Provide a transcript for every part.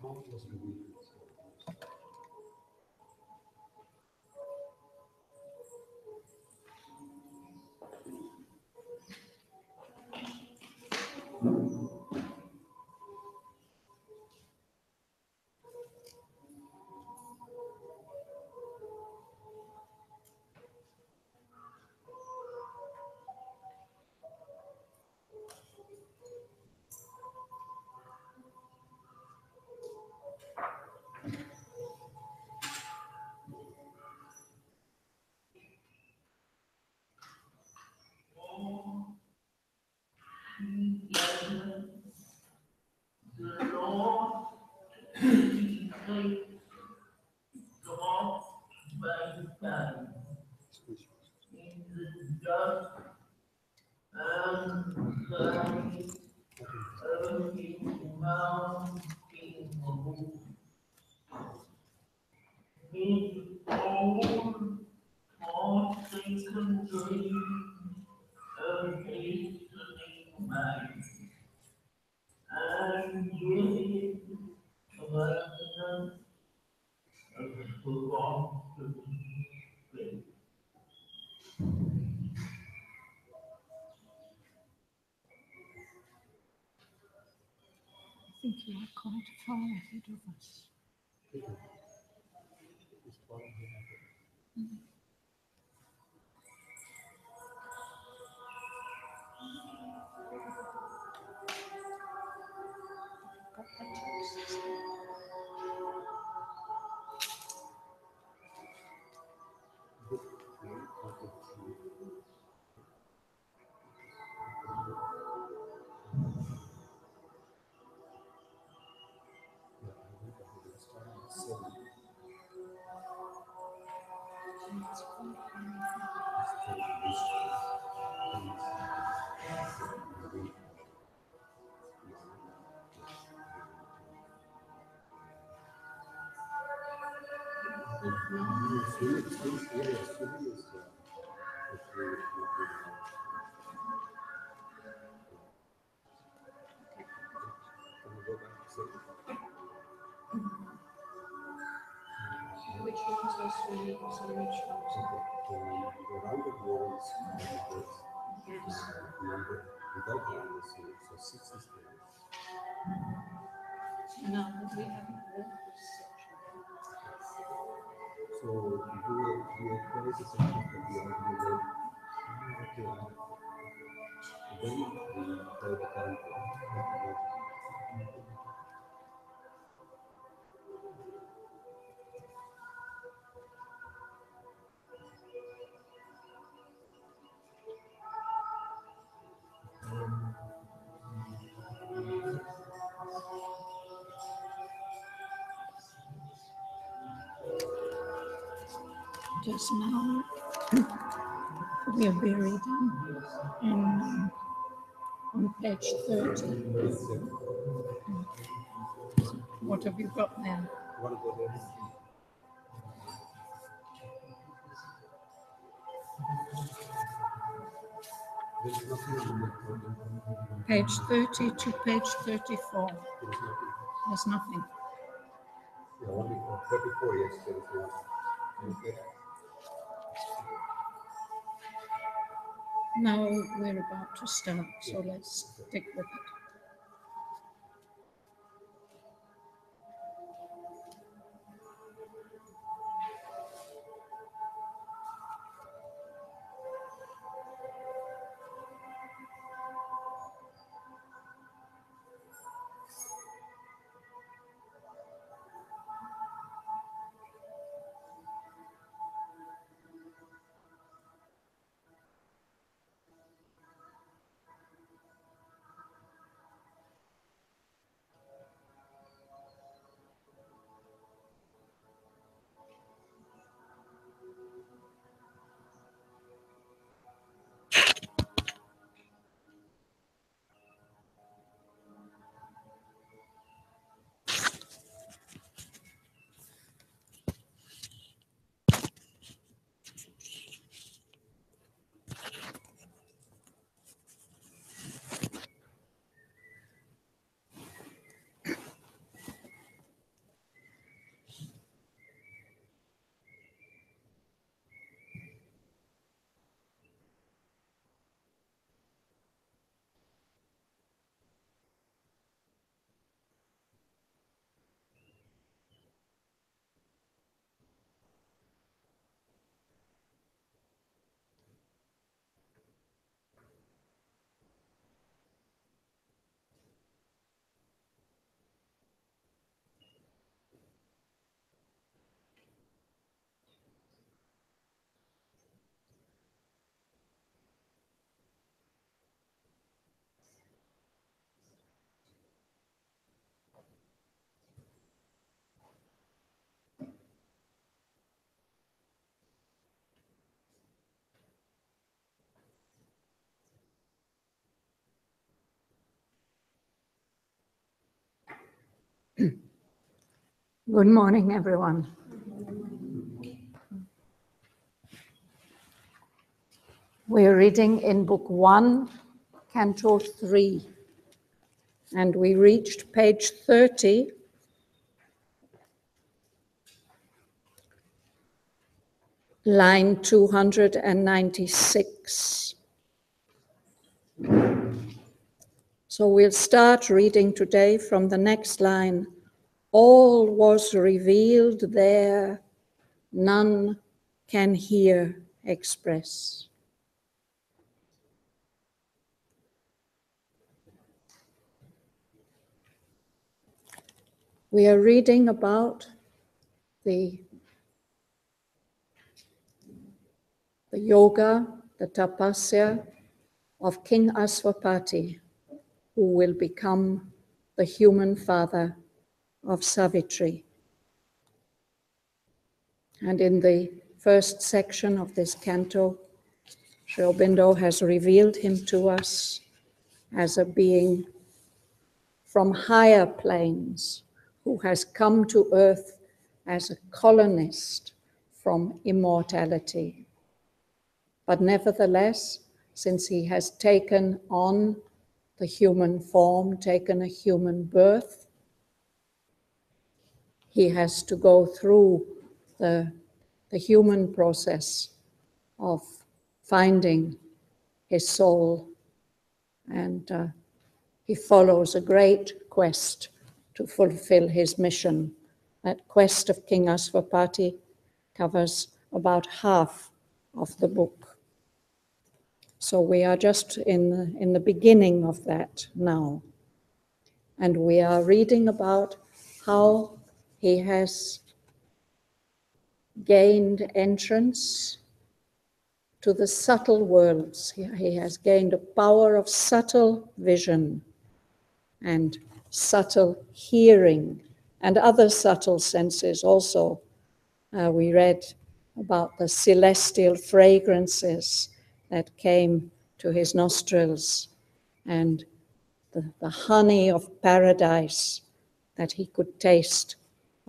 I think you are quite far ahead of us. Got the texts. Which ones are swimming? So which ones? Around the world, Yes. without the so 60 steps. No, but we haven't walked this section. So you are quite a section that you are in the then we try the Canto. Just now, we are buried on page 30. What have you got there? Want to go there? There's nothing in the Page 30 to page 34. There's nothing. Yeah, only 34, yes, 34. Okay. Now we're about to start, so let's stick with it. Good morning, everyone. We're reading in Book 1, Canto 3, and we reached page 30, line 296. So we'll start reading today from the next line. All was revealed there, none can here express. We are reading about the yoga, the tapasya of King Aswapati, who will become the human father of Savitri. And in the first section of this canto, Sri Aurobindo has revealed him to us as a being from higher planes who has come to earth as a colonist from immortality. But nevertheless, since he has taken on the human form, taken a human birth, he has to go through the human process of finding his soul, and he follows a great quest to fulfill his mission. That quest of King Aswapati covers about half of the book. So we are just in the beginning of that now. And we are reading about how he has gained entrance to the subtle worlds. He has gained a power of subtle vision and subtle hearing and other subtle senses also. We read about the celestial fragrances that came to his nostrils and the honey of paradise that he could taste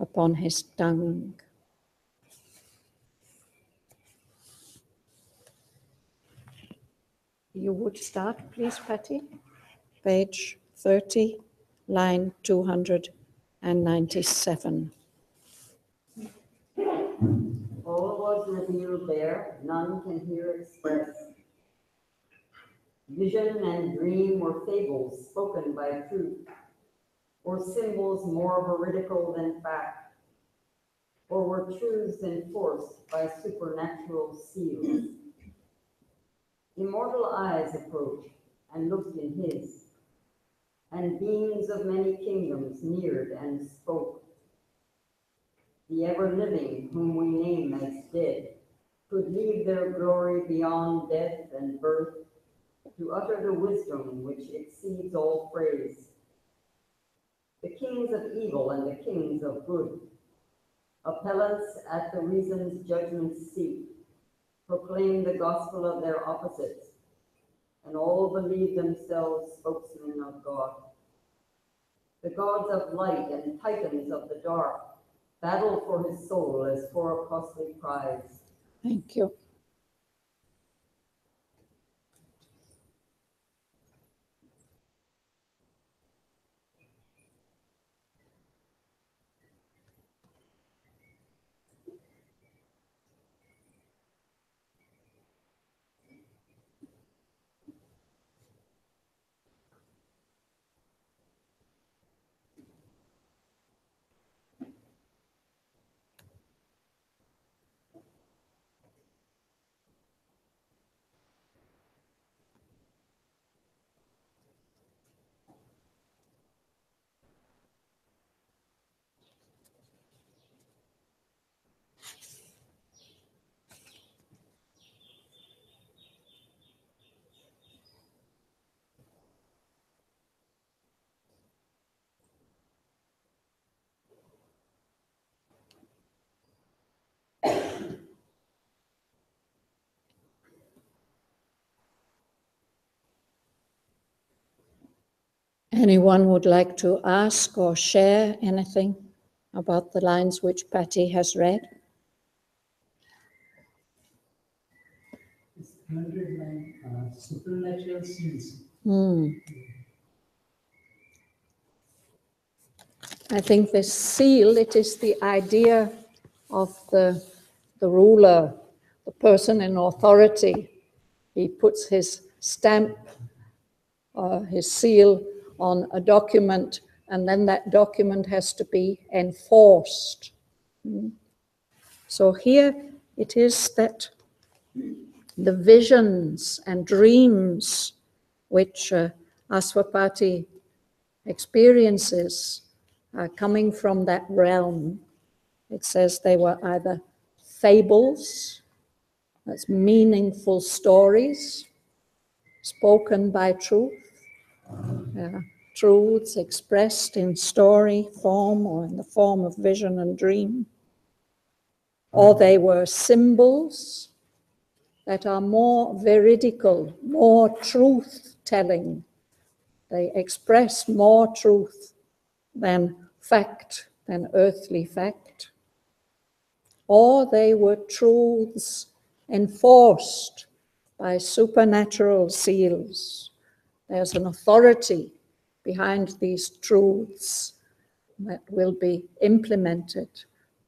upon his tongue. You would start, please, Patty? Page 30, line 297. All was revealed there, none can here express. Vision and dream were fables spoken by truth, or symbols more veridical than fact, or were truths enforced by supernatural seals. Immortal eyes approached and looked in his, and beings of many kingdoms neared and spoke. The ever-living, whom we name as dead, could leave their glory beyond death and birth to utter the wisdom which exceeds all praise. The kings of evil and the kings of good, appellants at the reason's judgment seat, proclaim the gospel of their opposites, and all believe themselves spokesmen of God. The gods of light and titans of the dark battle for his soul as for a costly prize. Thank you. Anyone would like to ask or share anything about the lines which Patty has read? It's 109 supernatural seals. I think this seal, it is the idea of the ruler, the person in authority. He puts his stamp, his seal on a document, and then that document has to be enforced. So here it is that the visions and dreams which Aswapati experiences are coming from that realm. It says they were either fables, that's meaningful stories, spoken by truth, truths expressed in story form or in the form of vision and dream, or they were symbols that are more veridical, more truth-telling. They express more truth than fact, than earthly fact. Or they were truths enforced by supernatural seals. There's an authority behind these truths that will be implemented.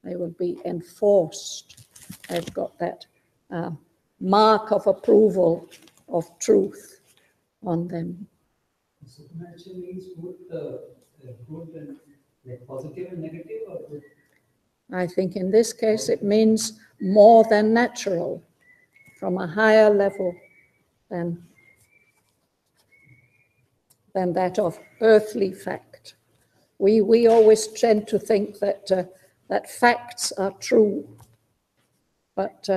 They will be enforced. They've got that mark of approval of truth on them. Supernatural means both good and like positive and negative, or both? I think in this case it means more than natural, from a higher level than that of earthly fact. We always tend to think that that facts are true, but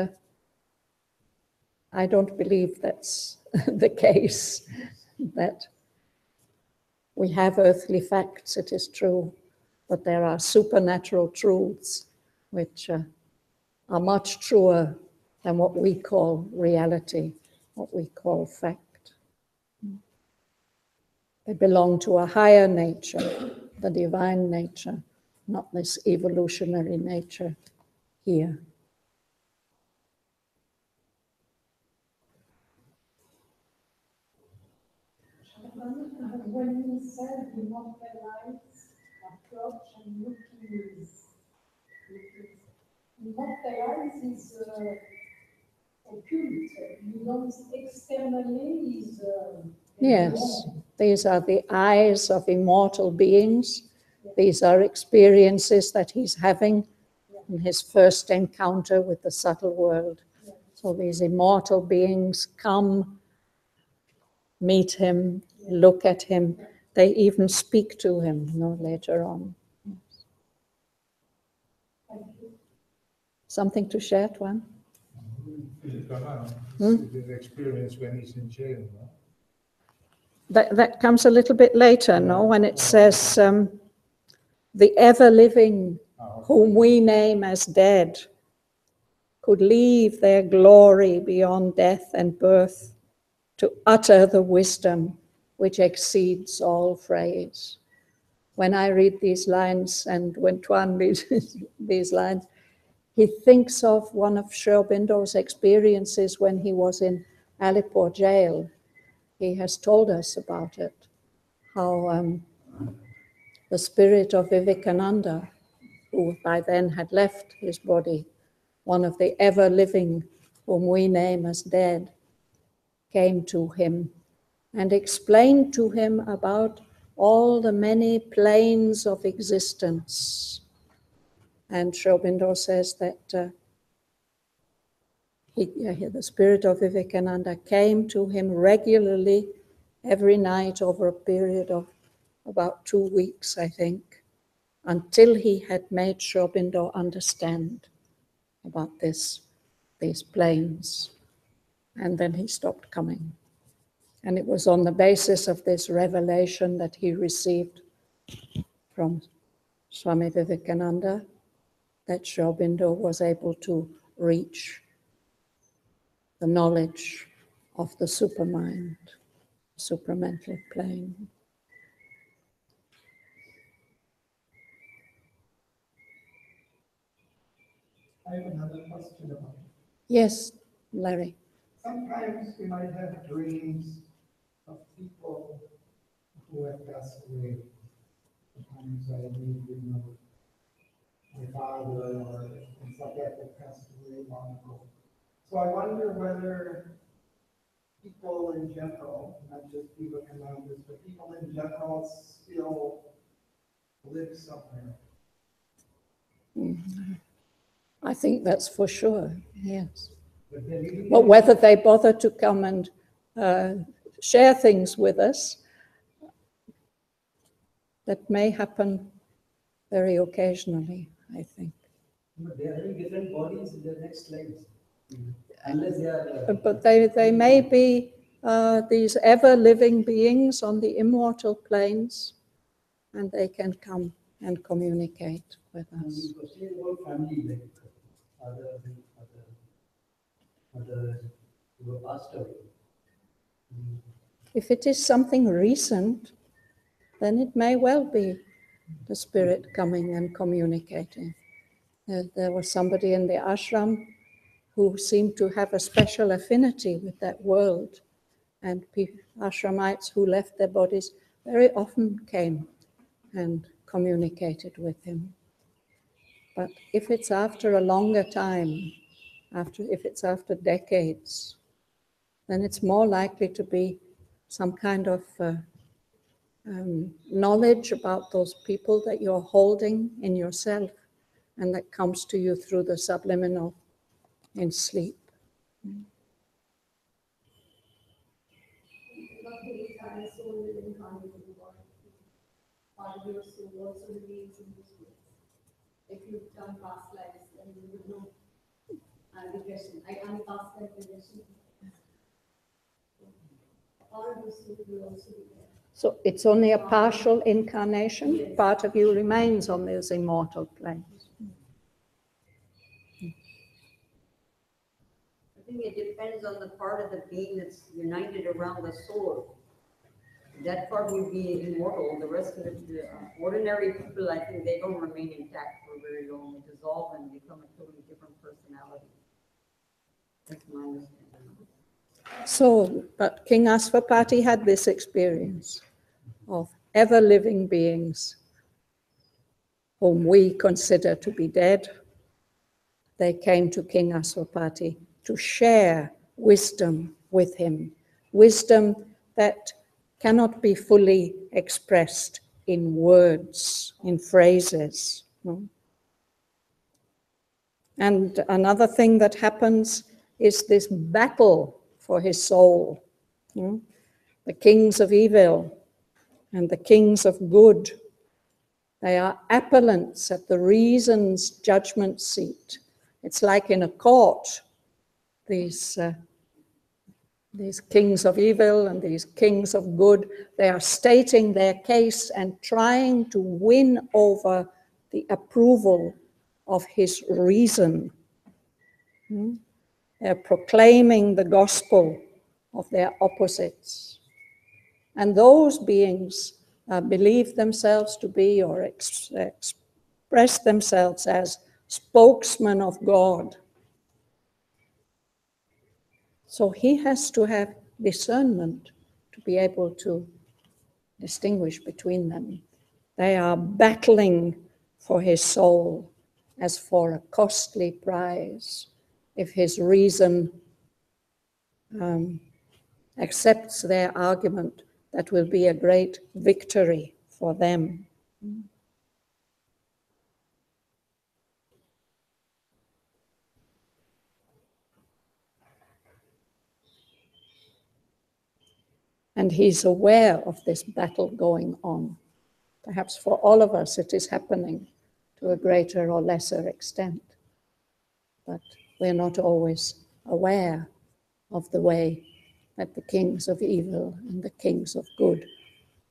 I don't believe that's the case, that we have earthly facts, it is true, but there are supernatural truths which are much truer than what we call reality, what we call fact. They belong to a higher nature, the divine nature, not this evolutionary nature here. When he said immortalize, approach and looking is immortalize is occult. You don't externally is. Yes, these are the eyes of immortal beings. These are experiences that he's having in his first encounter with the subtle world. So these immortal beings come, meet him, look at him. They even speak to him, later on. Something to share, Tuan? His experience when he's in jail, no? That comes a little bit later, no? When it says, the ever-living, whom we name as dead, could leave their glory beyond death and birth to utter the wisdom which exceeds all phrase. When I read these lines, and when Tuan reads these lines, he thinks of one of Sri Aurobindo's experiences when he was in Alipur jail. He has told us about it, how the spirit of Vivekananda, who by then had left his body, one of the ever-living whom we name as dead, came to him and explained to him about all the many planes of existence. And Sri Aurobindo says that the spirit of Vivekananda came to him regularly every night over a period of about 2 weeks, I think, until he had made Sri Aurobindo understand about these planes. And then he stopped coming. And it was on the basis of this revelation that he received from Swami Vivekananda that Sri Aurobindo was able to reach the knowledge of the supermind, supramental plane. I have another question about it. Yes, Larry. Sometimes we might have dreams of people who have passed away. Sometimes I need to know my father or things like that passed away long ago. So I wonder whether people in general, not just people commanders, but people in general still live somewhere. I think that's for sure, yes. But they're living But in- whether they bother to come and share things with us, that may happen very occasionally, I think. But they are having different bodies in their next lives. Unless they are. But they may be these ever-living beings on the immortal planes, and they can come and communicate with us. The question is about family, like other who have passed away. If it is something recent, then it may well be the spirit coming and communicating. There was somebody in the ashram who seemed to have a special affinity with that world, and ashramites who left their bodies very often came and communicated with him. But if it's after a longer time, if it's after decades, then it's more likely to be some kind of knowledge about those people that you're holding in yourself and that comes to you through the subliminal in sleep. Part of your soul also remains in this place. If you've done past lives, then you would know regression. I can't pass that regression. Part of your soul will also be there. So it's only a partial incarnation. Yes. Part of you remains on those immortal planes. I think it depends on the part of the being that's united around the soul. That part will be immortal. The rest of it, the ordinary people, I think they don't remain intact for very long. They dissolve and become a totally different personality. That's my understanding. So, but King Asvapati had this experience of ever-living beings whom we consider to be dead. They came to King Asvapati to share wisdom with him, wisdom that cannot be fully expressed in words, in phrases. No? And another thing that happens is this battle for his soul. The kings of evil and the kings of good, they are appellants at the reason's judgment seat. It's like in a court, these kings of evil and these kings of good, they are stating their case and trying to win over the approval of his reason. They're proclaiming the gospel of their opposites. And those beings believe themselves to be or express themselves as spokesmen of God. So he has to have discernment to be able to distinguish between them. They are battling for his soul as for a costly prize. If his reason accepts their argument, that will be a great victory for them. And he's aware of this battle going on. Perhaps for all of us it is happening to a greater or lesser extent. But we're not always aware of the way that the kings of evil and the kings of good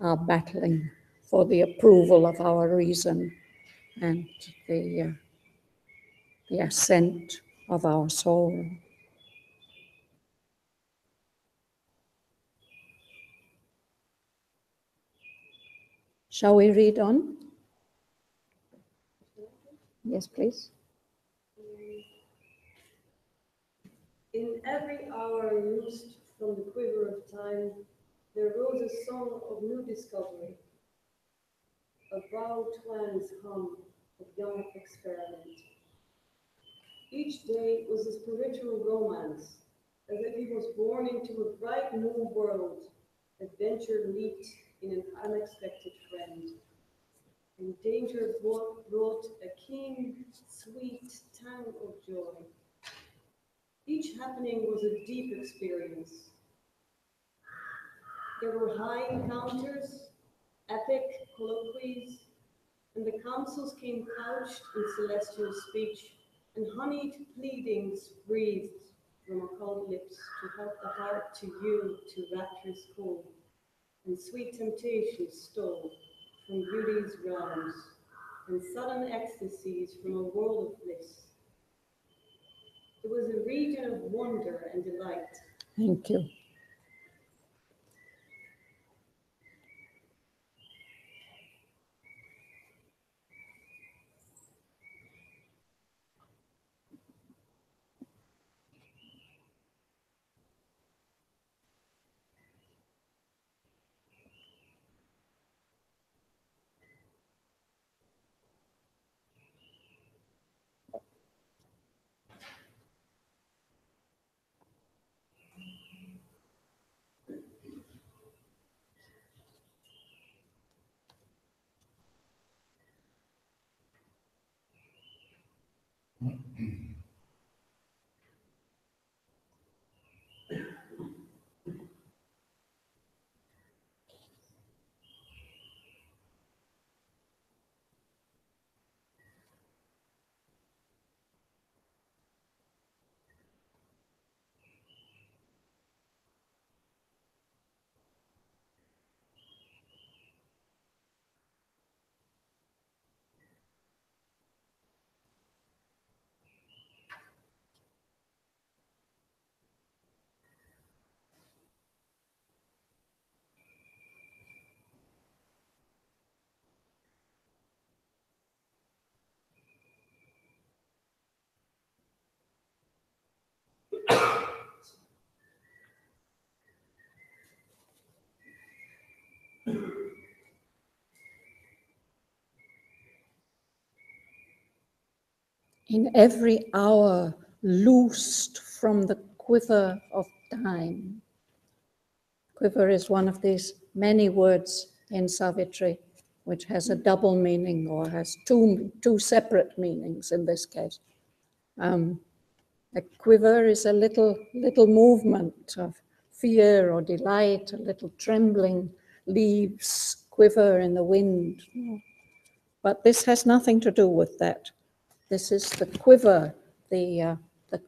are battling for the approval of our reason and the ascent of our soul. Shall we read on? Yes, please. In every hour loosed from the quiver of time, there rose a song of new discovery, a bow twang's hum of young experiment. Each day was a spiritual romance, as if he was born into a bright new world. Adventure leaped in an unexpected friend, and danger brought a keen, sweet tang of joy. Each happening was a deep experience. There were high encounters, epic colloquies, and the councils came couched in celestial speech, and honeyed pleadings breathed from occult lips to help the heart to yield to rapturous cold, and sweet temptations stole from beauty's realms, and sudden ecstasies from a world of bliss. It was a region of wonder and delight. Thank you. In every hour loosed from the quiver of time. Quiver is one of these many words in Savitri, which has a double meaning or has two separate meanings in this case. A quiver is a little movement of fear or delight, a little trembling, leaves quiver in the wind. But this has nothing to do with that. This is the quiver, the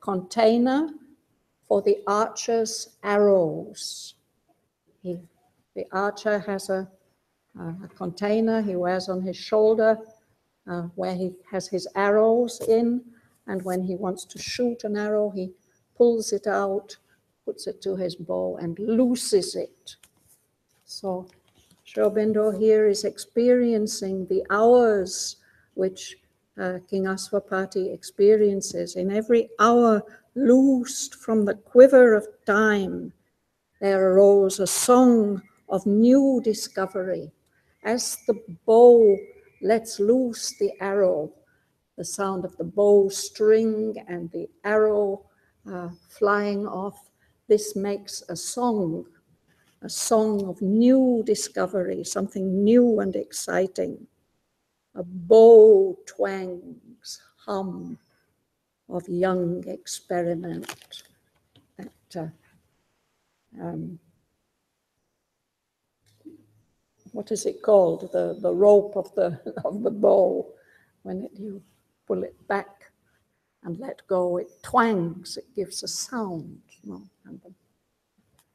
container for the archer's arrows. The archer has a container he wears on his shoulder where he has his arrows in, and when he wants to shoot an arrow, he pulls it out, puts it to his bow, and looses it. So Sri Aurobindo here is experiencing the hours which King Aswapati experiences. In every hour loosed from the quiver of time, there arose a song of new discovery. As the bow lets loose the arrow, the sound of the bow string and the arrow flying off, this makes a song of new discovery, something new and exciting. A bow twang's hum of young experiment. That what is it called? The rope of the bow. When you pull it back and let go, it twangs. It gives a sound. And the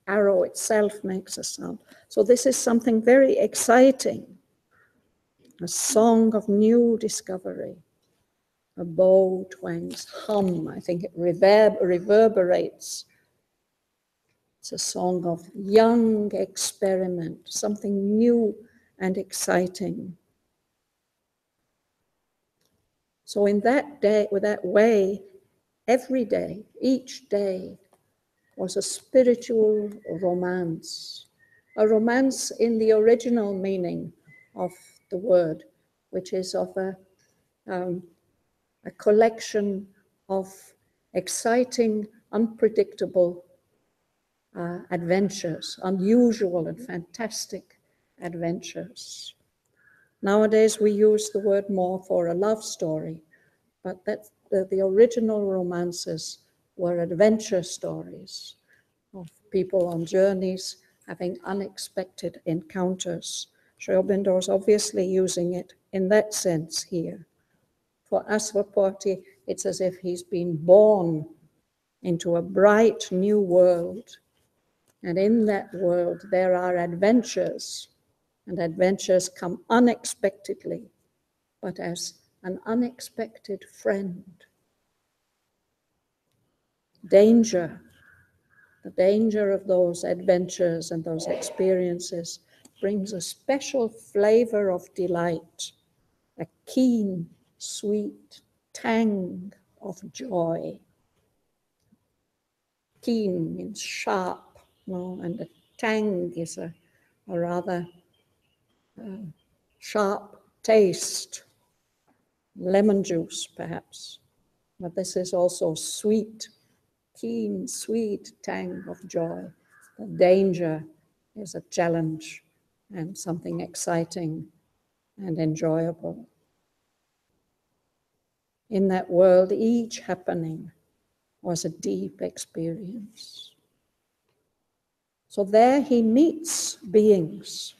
arrow itself makes a sound. So this is something very exciting. A song of new discovery. A bow twang's hum. I think it reverberates. It's a song of young experiment, something new and exciting. So in that way, every day, each day, was a spiritual romance, a romance in the original meaning of the word, which is of a collection of exciting, unpredictable adventures, unusual and fantastic adventures. Nowadays we use the word more for a love story, but the original romances were adventure stories of people on journeys having unexpected encounters. Sri Aurobindo is obviously using it in that sense here. For Asvapati, it's as if he's been born into a bright new world. And in that world, there are adventures, and adventures come unexpectedly, but as an unexpected friend. Danger, the danger of those adventures and those experiences brings a special flavor of delight, a keen, sweet tang of joy. Keen means sharp, and the tang is a rather sharp taste, lemon juice perhaps, but this is also sweet, keen, sweet tang of joy. The danger is a challenge and something exciting and enjoyable. In that world, each happening was a deep experience. So there he meets beings.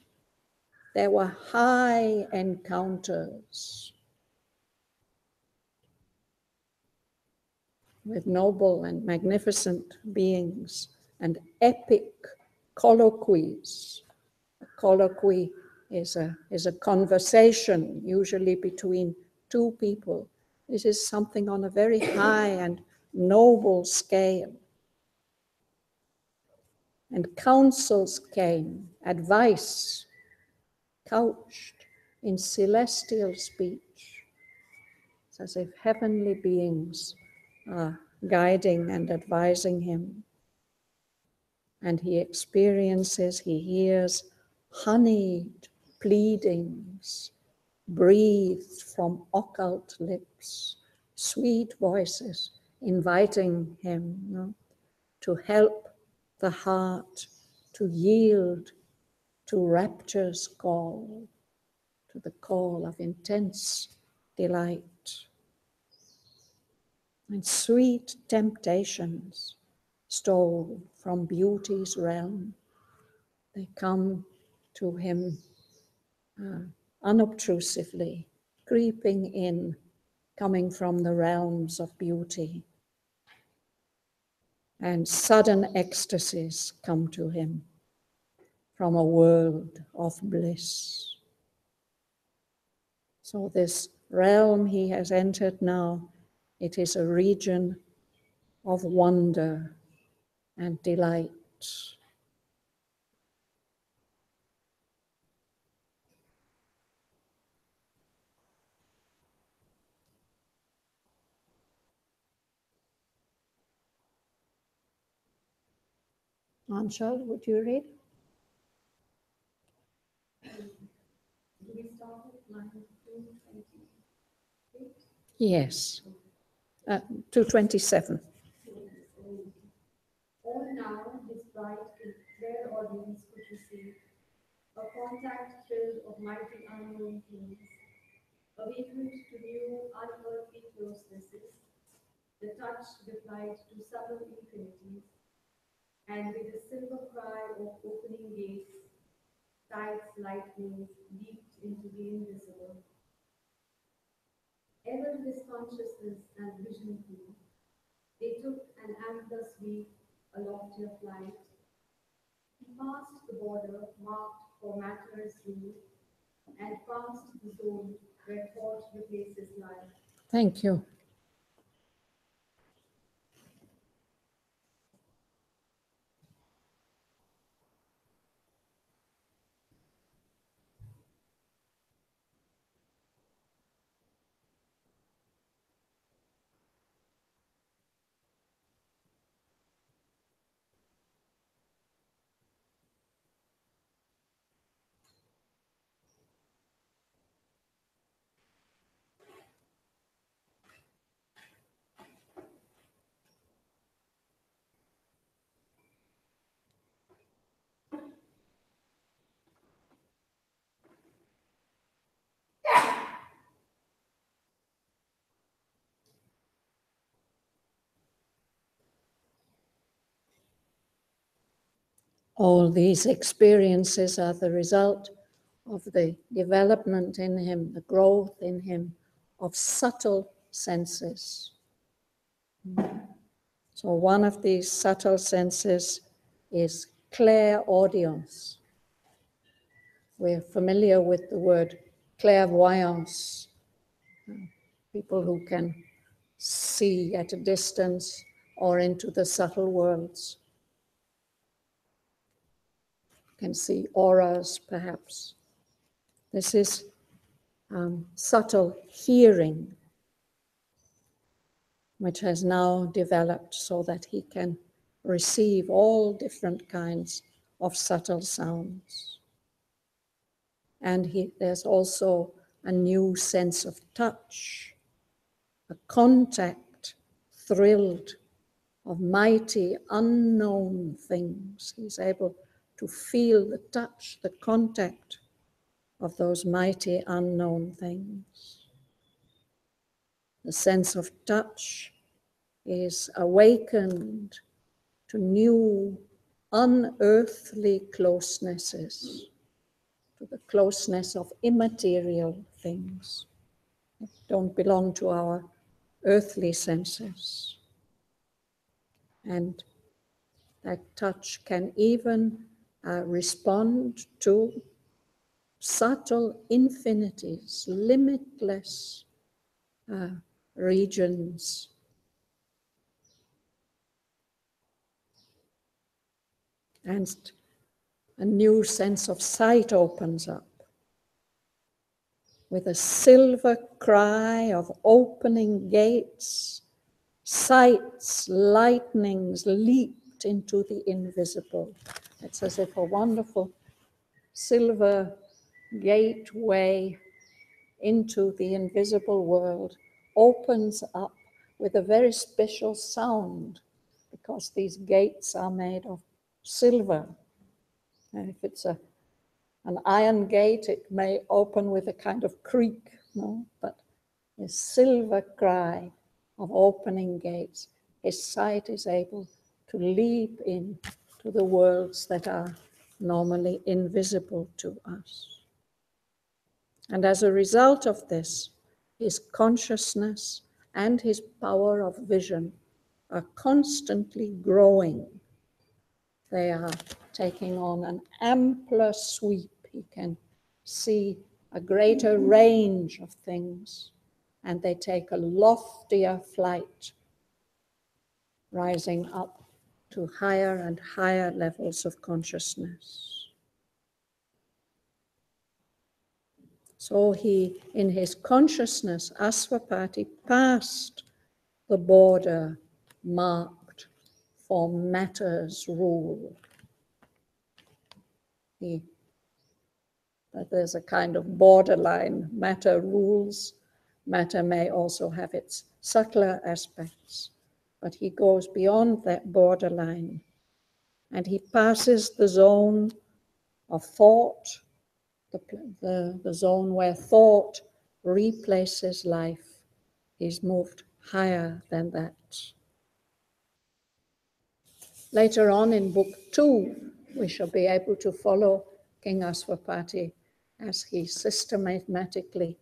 There were high encounters with noble and magnificent beings and epic colloquies. A colloquy is a conversation, usually between two people. This is something on a very high and noble scale. And counsels came, advice, couched in celestial speech. It's as if heavenly beings are guiding and advising him. And he experiences, he hears honeyed pleadings breathed from occult lips, sweet voices inviting him to help the heart to yield to rapture's call, to the call of intense delight. And sweet temptations stole from beauty's realm. They come to him unobtrusively, creeping in, coming from the realms of beauty. And sudden ecstasies come to him from a world of bliss. So this realm he has entered now, it is a region of wonder and delight. Anshul, would you read? Do we start at line 228? Yes, 227. All now his bright clear audience could receive, a contact thrill of mighty unknown things, awakened to new unearthly closenesses, the touch replied to subtle infinities, and with a silver cry of opening gates, tides lightnings leaped into the invisible. Ever his consciousness and vision flew, they took an ampler sweep, a loftier flight. He passed the border marked for matter's rule, and passed the zone where thought replaces life. Thank you. All these experiences are the result of the development in him, the growth in him of subtle senses. So one of these subtle senses is clairaudience. We're familiar with the word clairvoyance, people who can see at a distance or into the subtle worlds. Can see auras, perhaps. This is subtle hearing, which has now developed so that he can receive all different kinds of subtle sounds. And there's also a new sense of touch, a contact, thrilled, of mighty unknown things. He's able to feel the touch, the contact of those mighty unknown things. The sense of touch is awakened to new unearthly closenesses, to the closeness of immaterial things that don't belong to our earthly senses. And that touch can even respond to subtle infinities, limitless regions. And a new sense of sight opens up with a silver cry of opening gates. Sights, lightnings leaped into the invisible. It's as if a wonderful silver gateway into the invisible world opens up with a very special sound, because these gates are made of silver. And if it's an iron gate, it may open with a kind of creak, no? But a silver cry of opening gates, his sight is able to leap in to the worlds that are normally invisible to us. And as a result of this, his consciousness and his power of vision are constantly growing. They are taking on an ampler sweep. He can see a greater range of things, and they take a loftier flight, rising up to higher and higher levels of consciousness. So he, in his consciousness, Aswapati passed the border marked for matter's rule. That there's a kind of borderline. Matter rules. Matter may also have its subtler aspects, but he goes beyond that borderline, and he passes the zone of thought, the zone where thought replaces life. He's moved higher than that. Later on in Book 2, we shall be able to follow King Aswapati as he systematically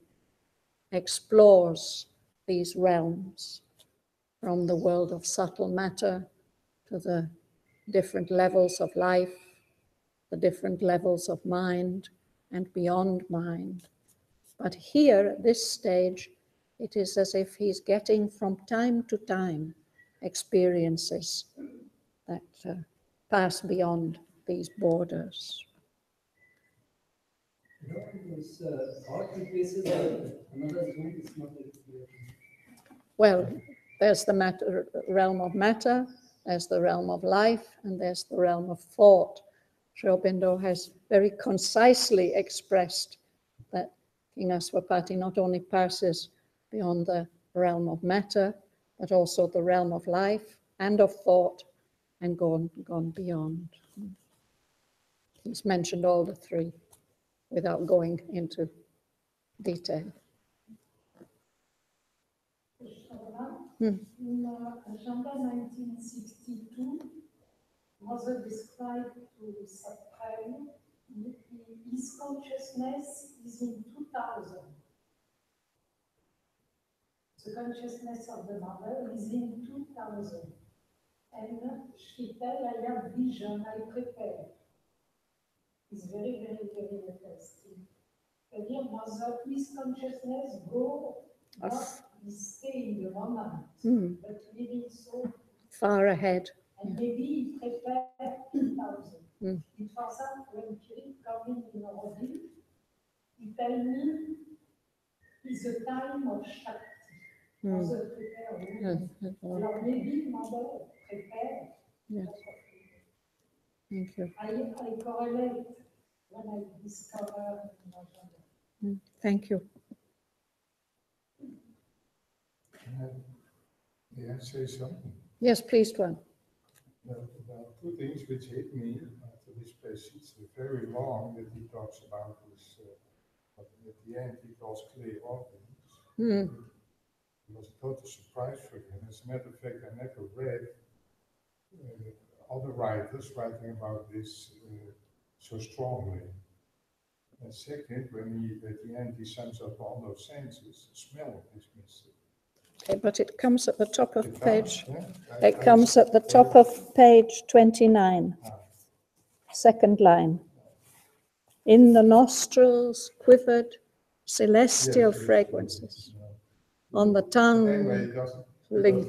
explores these realms, from the world of subtle matter to the different levels of life, the different levels of mind and beyond mind. But here, at this stage, it is as if he's getting from time to time experiences that pass beyond these borders. This thought replaces another zone is not very clear. Well, there's the realm of matter, there's the realm of life, and there's the realm of thought. Sri Aurobindo has very concisely expressed that King Aswapati not only passes beyond the realm of matter, but also the realm of life and of thought, and gone beyond. He's mentioned all the three without going into detail. In Agenda 1962, Mother described to Supreme, his consciousness is in 2000. The consciousness of the mother is in 2000. And she tell, I have vision, I prepare. It's very, very, very interesting. C'est-à-dire, mother, his consciousness go, not stay in the moment, but living so far ahead. and maybe he prepared 2000. It was that when Philip coming in Auroville, he tell me it's a time of Shakti. Mother prepare women. Alors maybe mother prepare. Yes. Thank you. I correlate when I discover mother. Thank you. May I say something? Yes, please, Tuan. There are two things which hit me after this passage. It's very long that he talks about this, but at the end he calls clear organs. It was a total surprise for him. As a matter of fact, I never read other writers writing about this so strongly. And second, when he, at the end, he sums up all those senses, smell is missing. Okay, but it comes at the top of page. Yeah? It comes at the top of page 29, second line. In the nostrils quivered celestial fragrances. On the tongue. Anyway, it does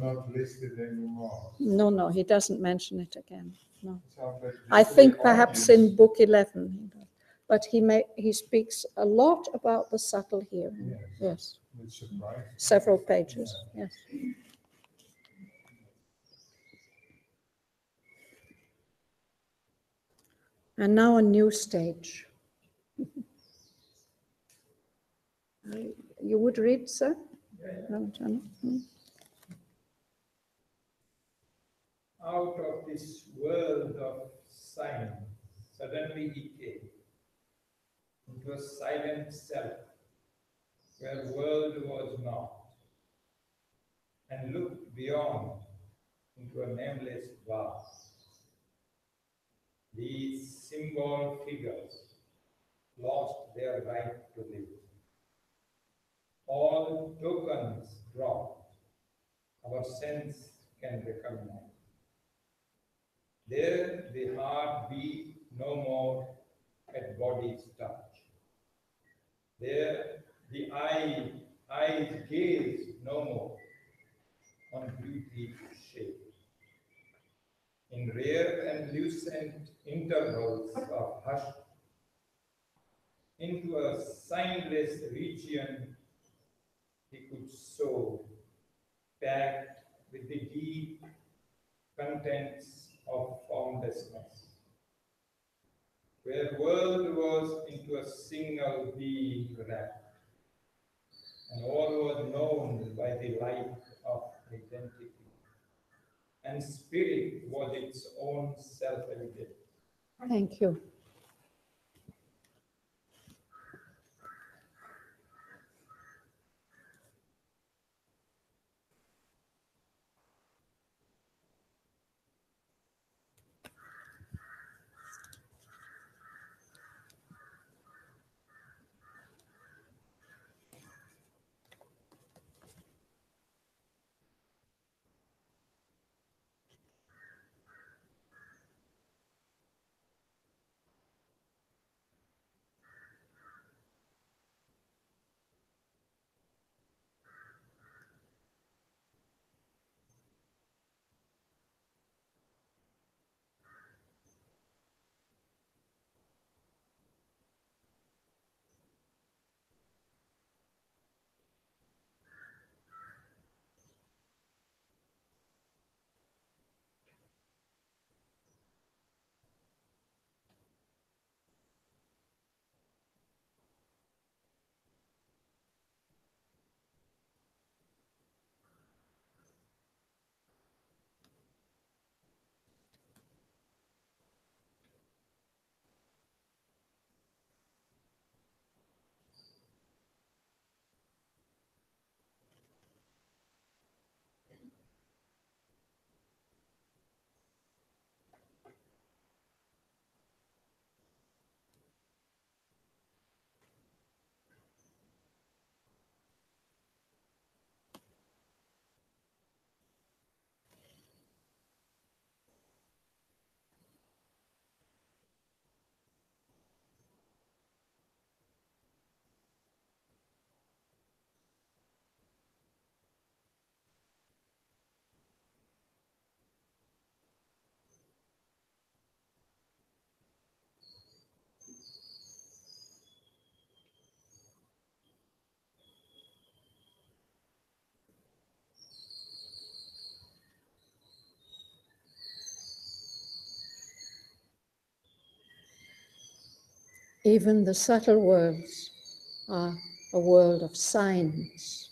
not list it anymore. No, he doesn't mention it again. No. Sounds like I think clear perhaps organs. in book 11, he does. But he speaks a lot about the subtle hearing. Yes. It's surprising. Several pages. Yes. And now a new stage. You would read, sir? No, John? Out of this world of silence, suddenly he came into a silent self, where world was not, and looked beyond into a nameless vast. These symbol figures lost their right to live. All tokens dropped, our sense can recognize. There the heart beat no more at body's touch. There the eyes gaze no more on beauty's shape. In rare and lucent intervals of hush, into a signless region he could soar, packed with the deep contents of formlessness, where world was into a single being wrapped, and all was known by the light of identity, and spirit was its own self-evident. Thank you. Even the subtle worlds are a world of signs.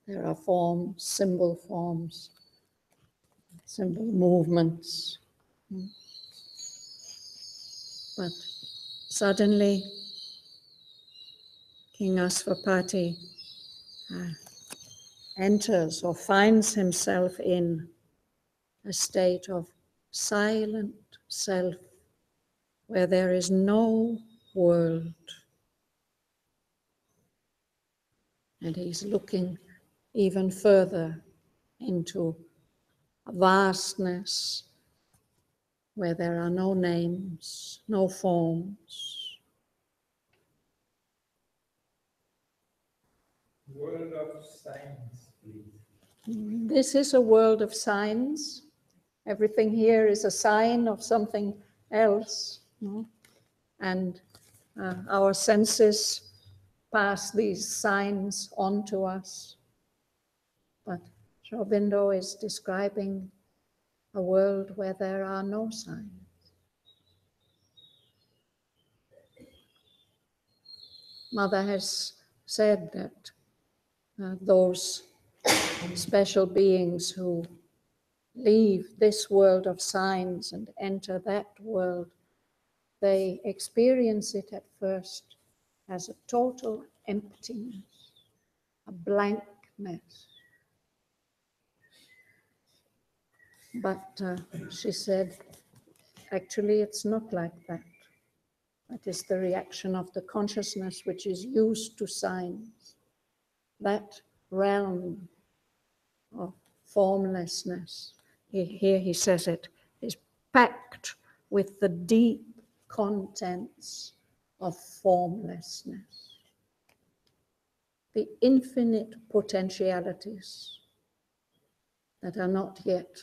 There are forms, symbol movements. But suddenly, King Asvapati enters or finds himself in a state of silent self where there is no world. And he's looking even further into a vastness where there are no names, no forms. World of signs, please. This is a world of signs. Everything here is a sign of something else. And our senses pass these signs on to us. But Sri Aurobindo is describing a world where there are no signs. Mother has said that those special beings who leave this world of signs and enter that world, they experience it at first as a total emptiness, a blankness. But she said, actually, it's not like that. That is the reaction of the consciousness which is used to signs. That realm of formlessness, here he says it, is packed with the deep contents of formlessness. The infinite potentialities that are not yet,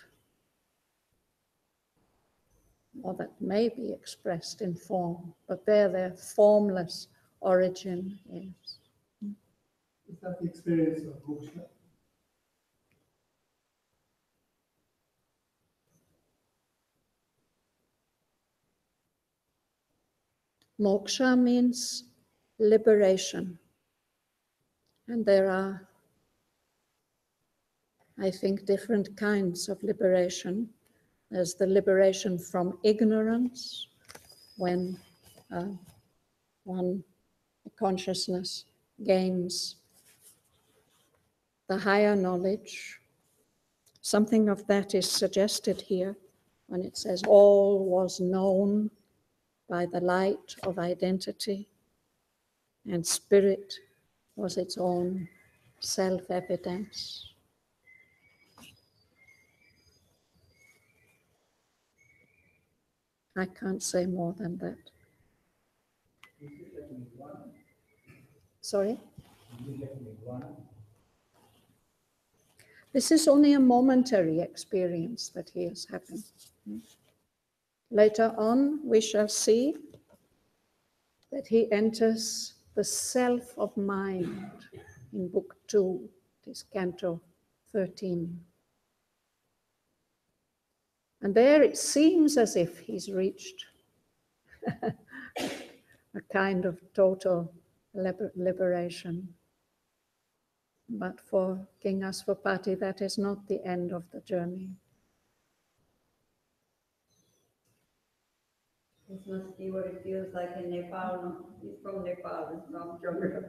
or that may be expressed in form, but there their formless origin is. Is that the experience of moksha? Moksha means liberation. And there are, I think, different kinds of liberation. There's the liberation from ignorance, when one consciousness gains the higher knowledge. Something of that is suggested here when it says all was known by the light of identity, and spirit was its own self-evidence. I can't say more than that. Sorry? This is only a momentary experience that he is having. Later on, we shall see that he enters the self of mind in Book 2, this Canto 13. And there it seems as if he's reached a kind of total liberation. But for King Asvapati, that is not the end of the journey. This must be what it feels like in Nepal. No? He's from Nepal, he's from Jammu,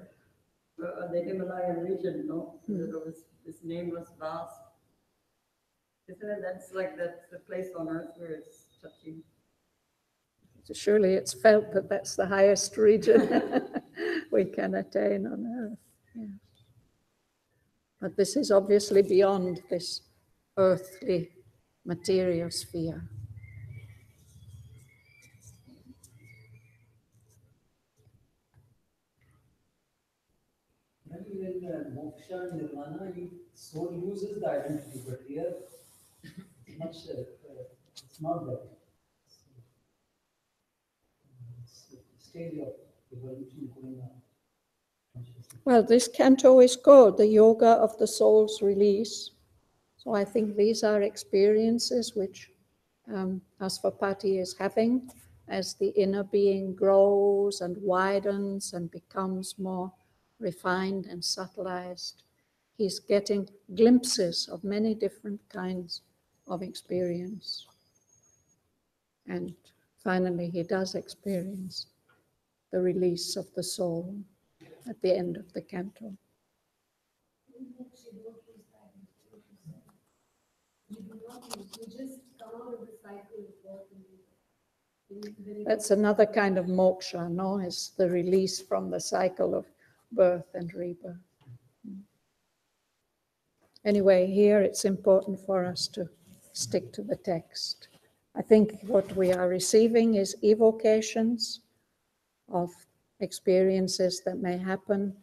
the Himalayan region, no? This nameless vast. Isn't it? That's like that's the place on earth where it's touching. So surely it's felt that that's the highest region we can attain on earth. Yes. But this is obviously beyond this earthly material sphere. Maybe in moksha and nirvana, soul uses the identity, but here it's not that. It's a stage of evolution going on. Well, this canto is called the Yoga of the Soul's Release. So I think these are experiences which Asvapati is having as the inner being grows and widens and becomes more refined and subtilized, he's getting glimpses of many different kinds of experience. And finally, he does experience the release of the soul at the end of the canto. You just come out of the cycle of birth and rebirth. That's another kind of moksha, no? It's the release from the cycle of birth and rebirth. Anyway, here it's important for us to stick to the text. I think what we are receiving is evocations of experiences that may happen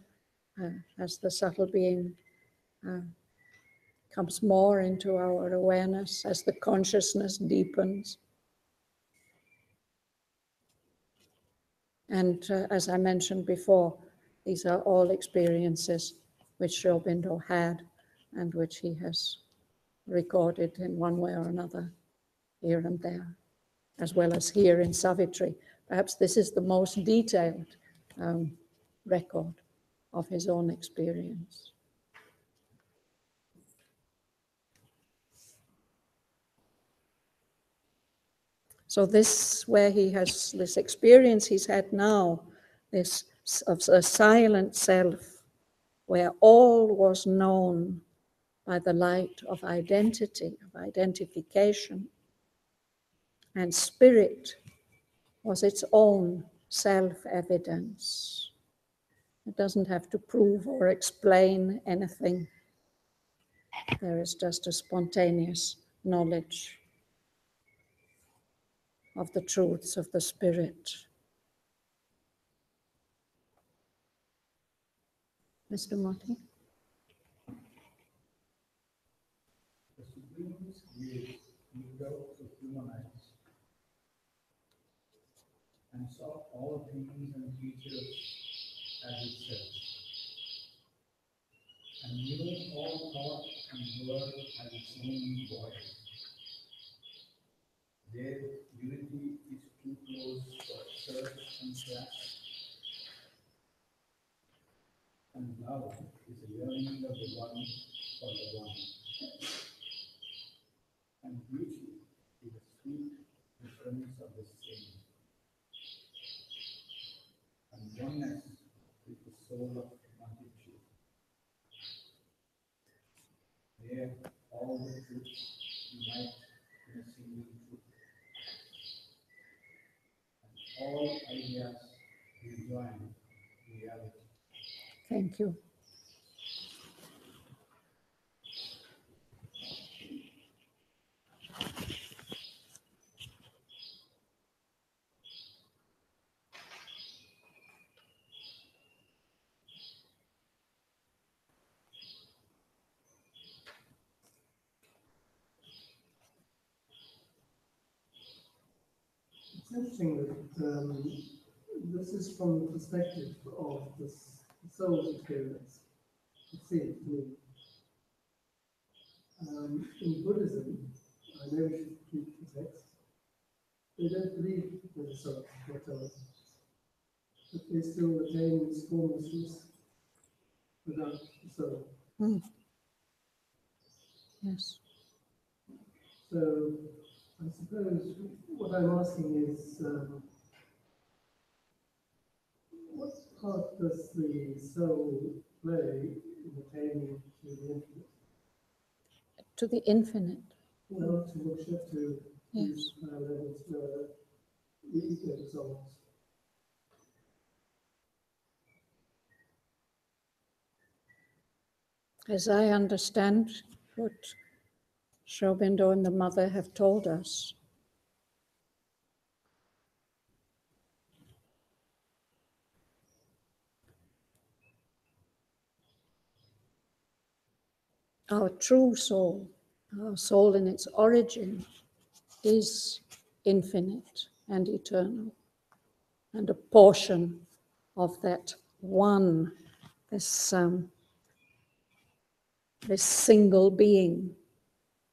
as the subtle being comes more into our awareness, as the consciousness deepens. And as I mentioned before, these are all experiences which Sri Aurobindo had and which he has recorded in one way or another here and there, as well as here in Savitri. Perhaps this is the most detailed record of his own experience. So this, where he has this experience he's had now, this of a silent self, where all was known by the light of identity, of identification, and spirit was its own self-evidence. It doesn't have to prove or explain anything. There is just a spontaneous knowledge of the truths of the spirit. Mr. Motti? The Supreme's gaze looked out to humanize and saw all things and creatures as itself, and knew all thought and word as its own voice. Their unity is too close for search and clash, and love is a yearning of the one for the one, and beauty is a sweet reference of the same, and oneness is the soul of multitude. There all the truths unite in a single truth, and all ideas rejoin reality. Thank you. It's interesting that this is from the perspective of the soul's experience. It seems to me. In Buddhism, I know we should keep the text, they don't believe there's a soul, whatever. But they still retain this formlessness without the soul. Mm. Yes. So I suppose what I'm asking is, what part does the soul play in attaining to the infinite? To the infinite. Well, to moksha, to Yes. these levels where the ego dissolves. As I understand what Sri Aurobindo and the mother have told us, our true soul, our soul in its origin, is infinite and eternal, and a portion of that one, this single being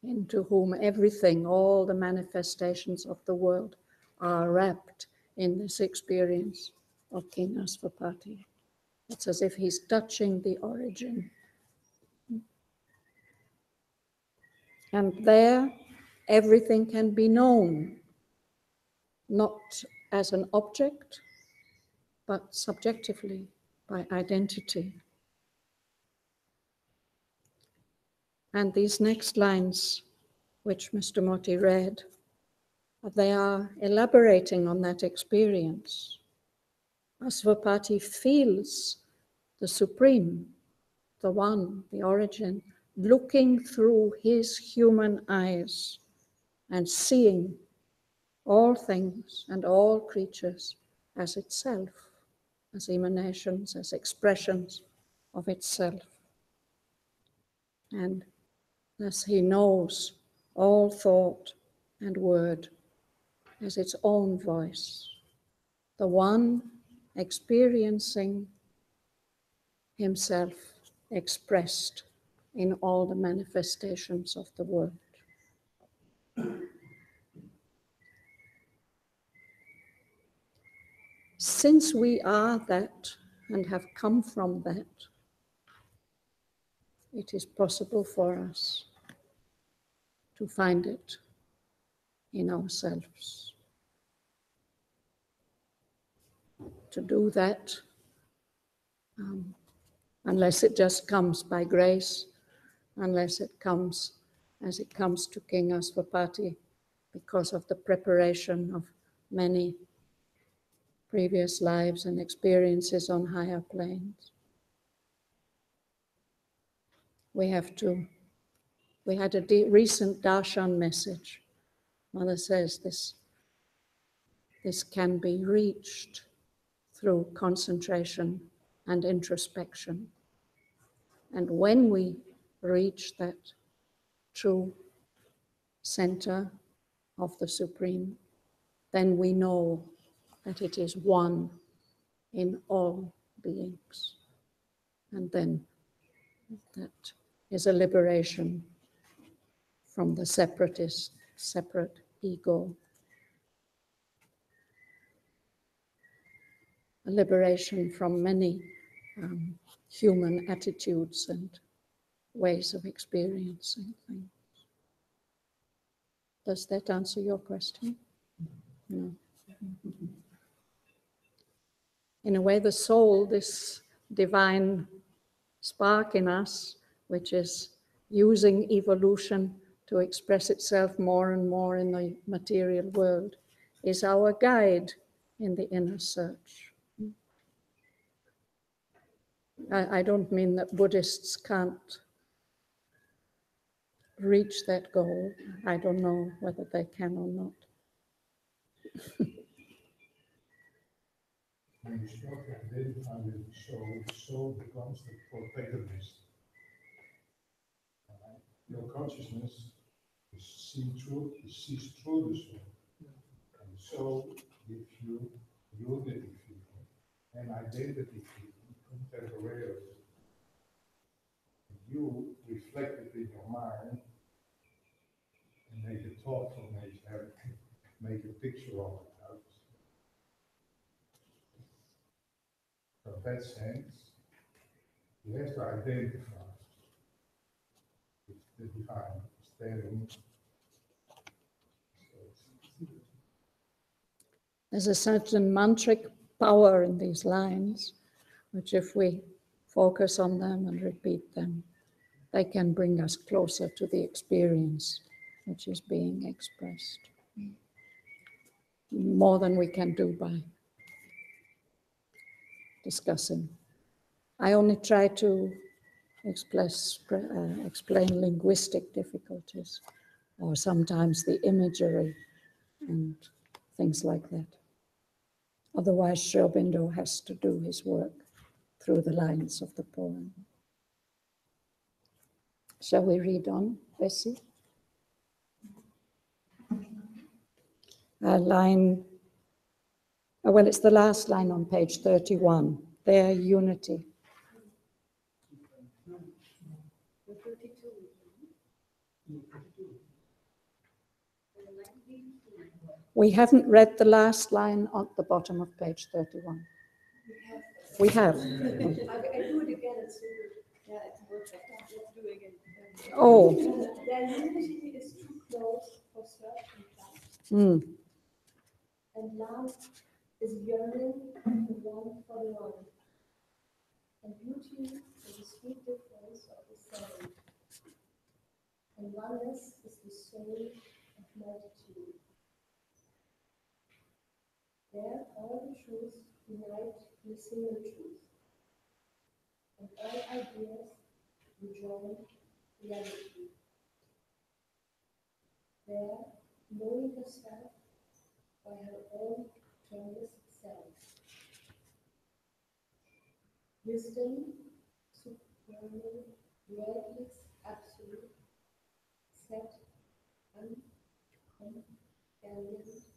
into whom everything, all the manifestations of the world are wrapped in this experience of King Asvapati. It's as if he's touching the origin. And there, everything can be known, not as an object, but subjectively, by identity. And these next lines, which Mr. Moti read, they are elaborating on that experience. Asvapati feels the Supreme, the One, the origin, looking through his human eyes and seeing all things and all creatures as itself, as emanations, as expressions of itself. And thus he knows all thought and word as its own voice, the One experiencing himself expressed in all the manifestations of the world. Since we are that and have come from that, it is possible for us to find it in ourselves. To do that, unless it just comes by grace, unless it comes as it comes to King Asvapati because of the preparation of many previous lives and experiences on higher planes. We had a recent darshan message. Mother says this can be reached through concentration and introspection. And when we reach that true center of the Supreme, then we know that it is one in all beings. And then that is a liberation from the separate ego, a liberation from many human attitudes and ways of experiencing things. Does that answer your question? No. In a way, the soul, this divine spark in us, which is using evolution to express itself more and more in the material world, is our guide in the inner search. I don't mean that Buddhists can't reach that goal. I don't know whether they can or not. When you start to identify with the soul becomes the protagonist. Your consciousness sees through the soul. And the soul gives you unity feeling and identity feeling contemporarily. You reflect it in your mind and make a thoughtful nature, make a picture of it out. So in that sense, you have to identify with the divine standing. There's a certain mantric power in these lines, which if we focus on them and repeat them, they can bring us closer to the experience which is being expressed. More than we can do by discussing. I only try to explain linguistic difficulties, or sometimes the imagery and things like that. Otherwise, Sri Aurobindo has to do his work through the lines of the poem. Shall we read on, Bessie? It's the last line on page 31, their unity. We haven't read the last line at the bottom of page 31. We have. I do it again, it's so good. Yeah, it's perfect. Let's do it again. Oh. Their unity is too close for search and fight. Mm. And love is yearning the one for the one. And beauty is a sweet difference of the same. And oneness is the soul of multitude. There all the truths unite in a single truth. And all ideas rejoin reality. There, knowing herself by her own termless self. Wisdom, supernal, wordless, absolute, set, uncompanioned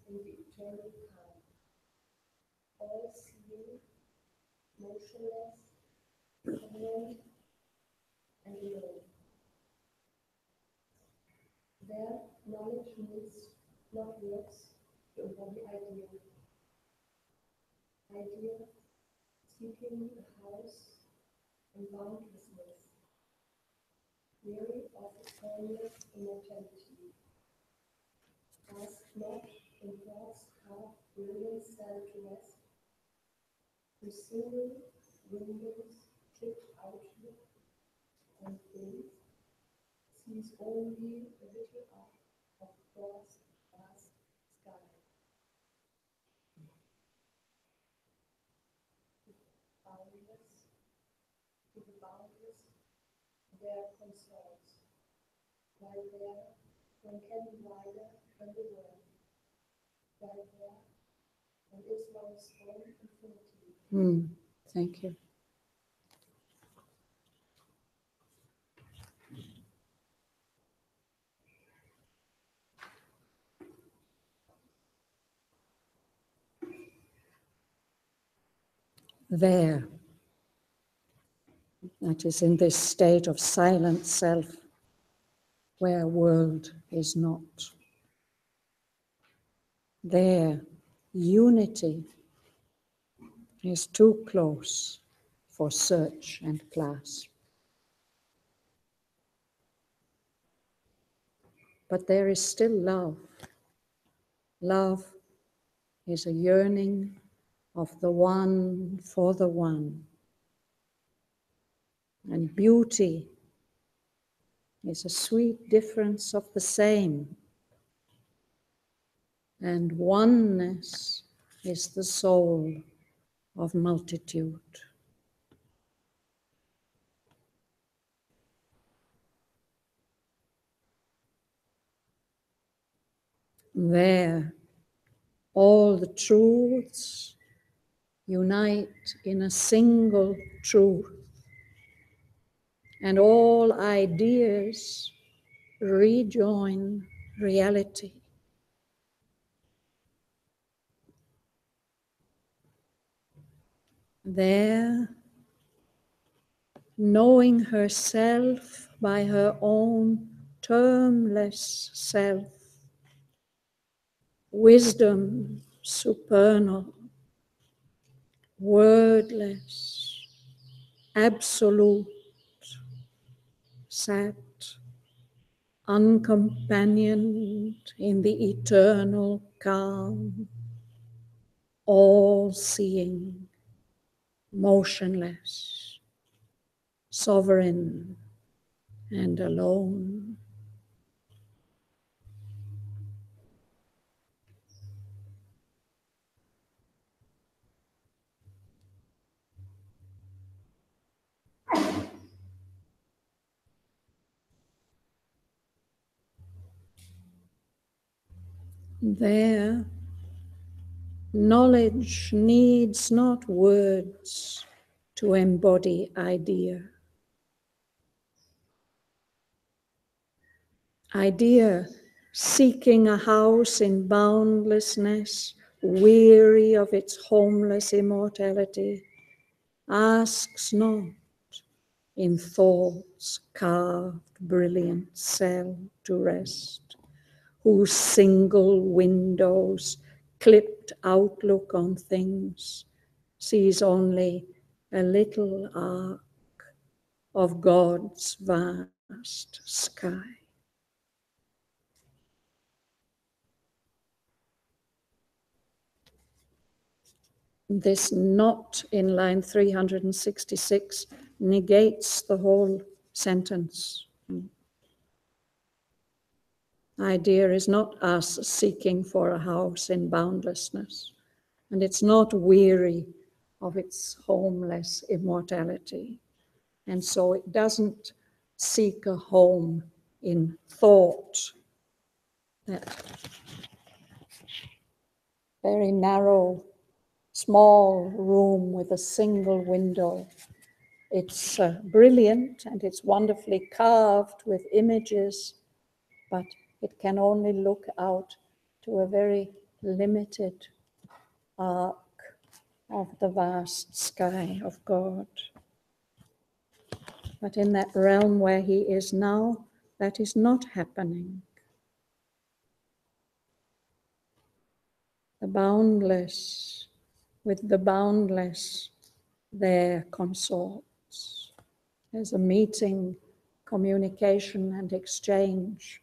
in the eternal calm. All seeing, motionless, coherent, and alone. There, knowledge needs not words to embody idea. Idea, seeking a house and boundlessness, weary of its formless immortality. Ask not in thoughts carved brilliant stand to rest, whose single windows tipped outlook and faith sees only a little arc of God's vast sky. Boundless, to the boundless, there consorts, while there one can be wider than the world, while there one is one's own infinity. Thank you. There, that is in this state of silent self, where world is not. There, unity is too close for search and clasp. But there is still love. Love is a yearning of the one for the one. And beauty is a sweet difference of the same. And oneness is the soul of multitude. There, all the truths unite in a single truth, and all ideas rejoin reality. There, knowing herself by her own termless self, wisdom supernal, wordless, absolute, sat, uncompanioned in the eternal calm, all-seeing, motionless, sovereign and alone. There, knowledge needs not words to embody idea. Idea seeking a house in boundlessness, weary of its homeless immortality, asks not in thought's carved brilliant cell to rest, whose single windows, clipped outlook on things, sees only a little arc of God's vast sky. This not in line 366 negates the whole sentence. Idea is not us seeking for a house in boundlessness, and it's not weary of its homeless immortality. And so it doesn't seek a home in thought, that very narrow, small room with a single window. It's brilliant and it's wonderfully carved with images, but it can only look out to a very limited arc of the vast sky of God. But in that realm where he is now, that is not happening. The boundless, with the boundless, there consorts. There's a meeting, communication, and exchange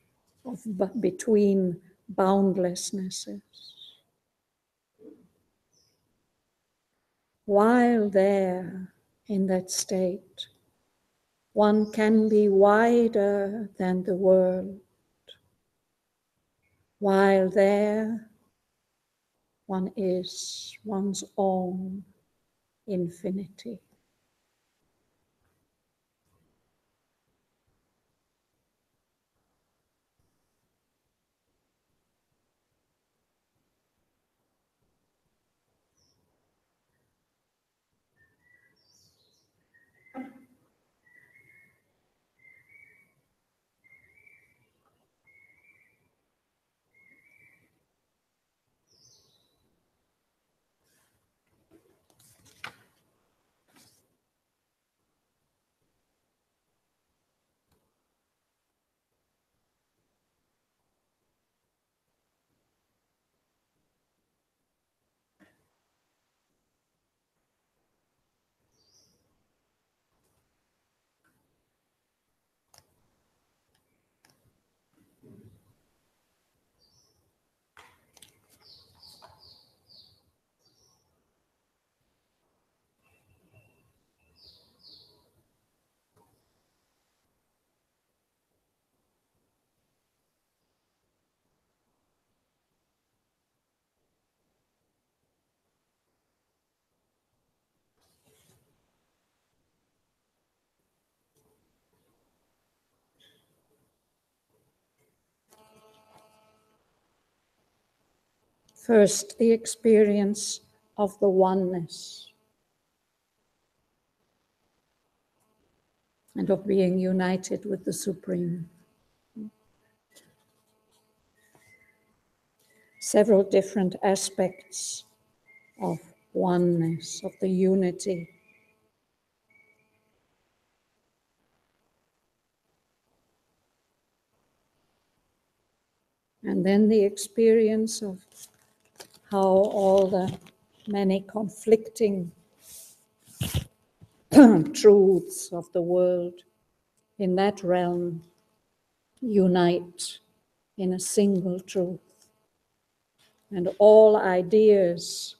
between boundlessnesses. While there, in that state, one can be wider than the world. While there, one is one's own infinity. First, the experience of the oneness and of being united with the Supreme. Several different aspects of oneness, of the unity. And then the experience of how all the many conflicting truths of the world in that realm unite in a single truth. And all ideas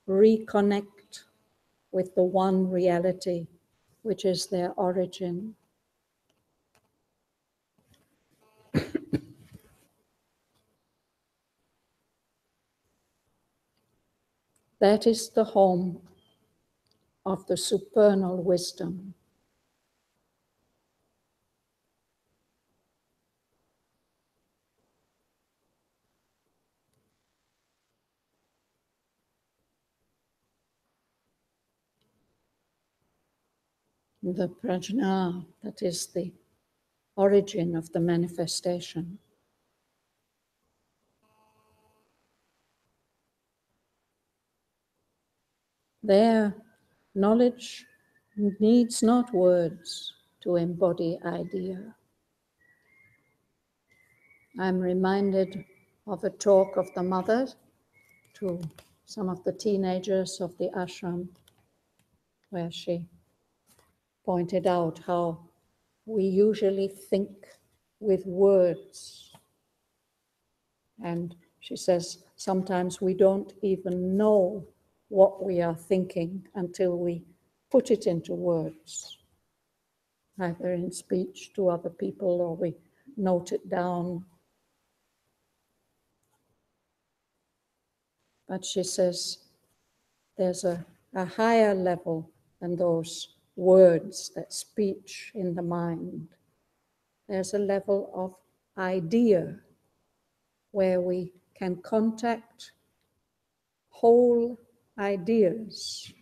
reconnect with the one reality, which is their origin. That is the home of the supernal wisdom. The prajna, that is the origin of the manifestation. Their knowledge needs not words to embody idea. I'm reminded of a talk of the mother to some of the teenagers of the ashram, where she pointed out how we usually think with words. And she says sometimes we don't even know what we are thinking until we put it into words, either in speech to other people or we note it down. But she says there's a higher level than those words, that speech in the mind. There's a level of idea where we can contact whole ideas.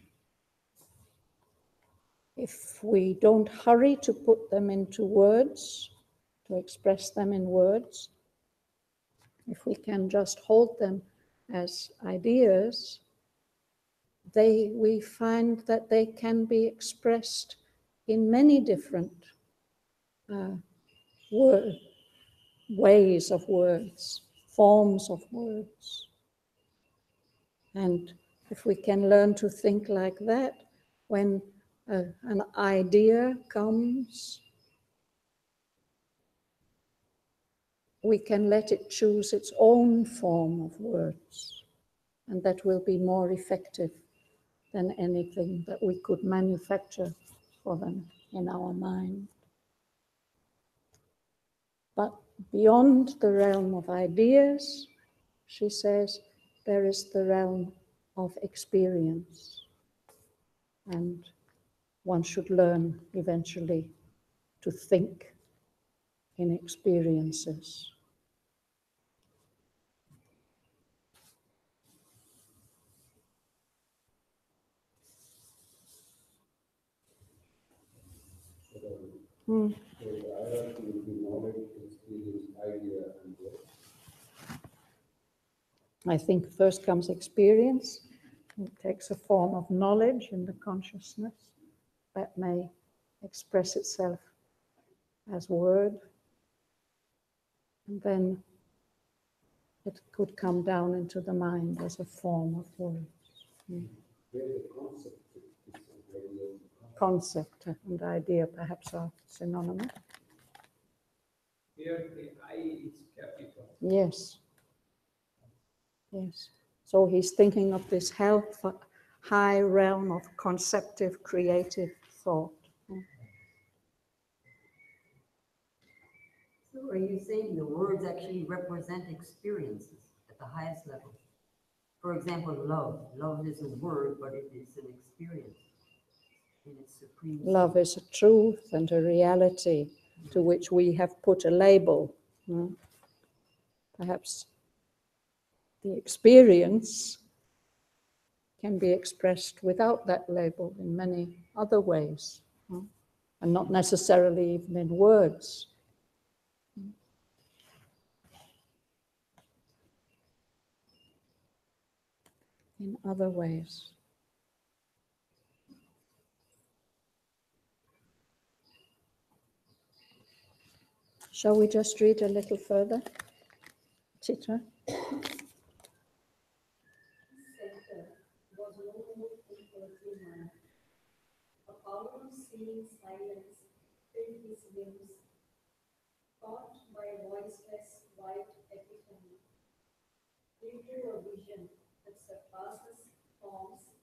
If we don't hurry to put them into words, to express them in words, if we can just hold them as ideas, we find that they can be expressed in many different ways of words, forms of words. And if we can learn to think like that, when an idea comes, we can let it choose its own form of words, and that will be more effective than anything that we could manufacture for them in our mind. But beyond the realm of ideas, she says, there is the realm of experience. And one should learn eventually to think in experiences. So the hierarchy will be knowledge, experience, idea, and work. I think first comes experience. It takes a form of knowledge in the consciousness that may express itself as word. And then it could come down into the mind as a form of words. Where the concept is idea. Concept and idea perhaps are synonymous. Here the I is capital. Yes. Yes. So he's thinking of this high realm of conceptive, creative thought. So are you saying the words actually represent experiences at the highest level? For example, love. Love is a word, but it is an experience in its supreme Love is a truth and a reality to which we have put a label. Perhaps the experience can be expressed without that label in many other ways, and not necessarily even in words. In other ways. Shall we just read a little further? Chitra? Center was no more in earthly man. A power of seeing silence filled his limbs, caught by a voiceless white epiphany. He drew a vision that surpasses forms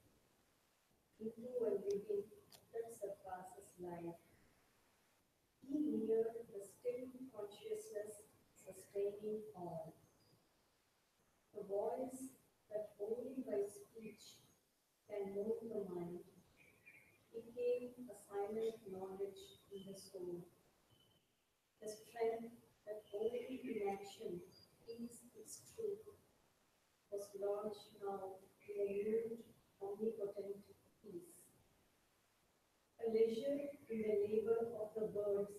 into a living that surpasses life. He neared the still consciousness sustaining all. The voice that only by speech can move the mind became a silent knowledge in the soul. The strength that only in action is its truth was launched now in a mute, omnipotent peace. A leisure in the labor of the birds,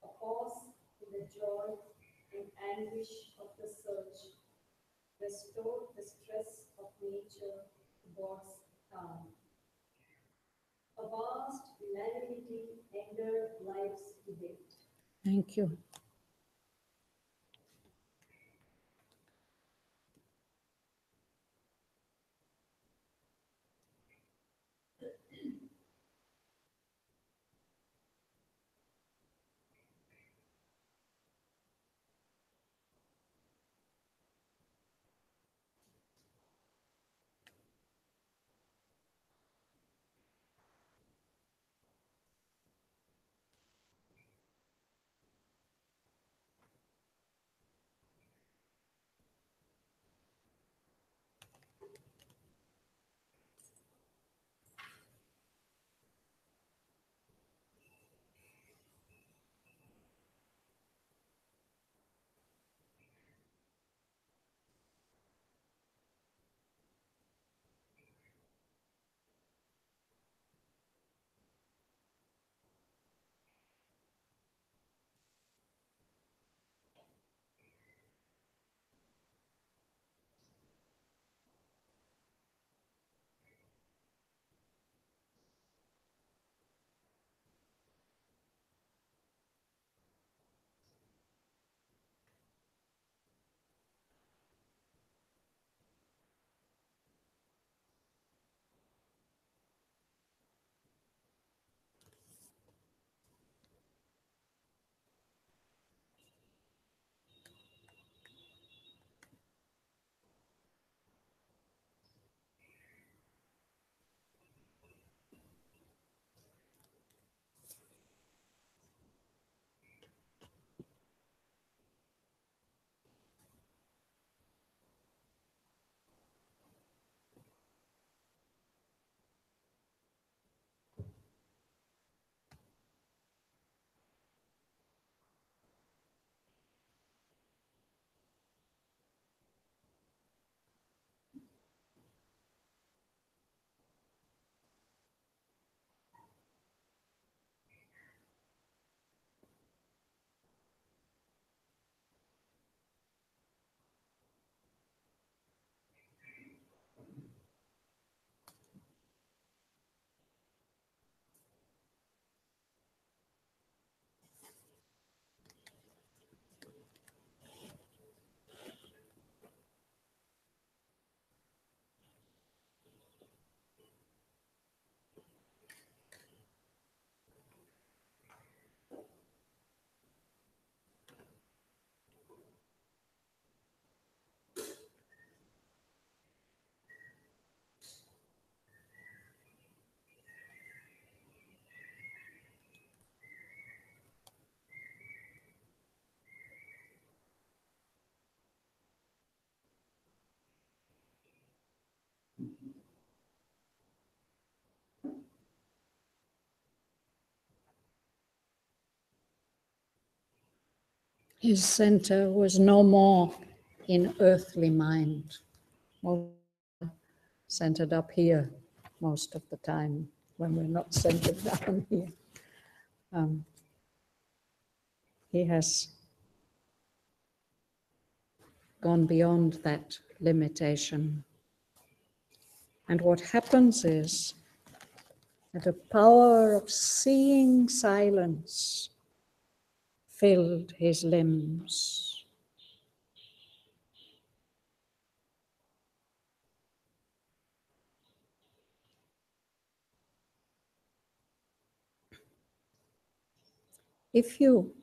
a pause in the joy and anguish of the search, restored the stress of nature to God's calm. A vast unanimity entered life's debate. Thank you. His center was no more in earthly mind, more centered up here most of the time when we're not centered down here. He has gone beyond that limitation. And what happens is that the power of seeing silence filled his limbs. If you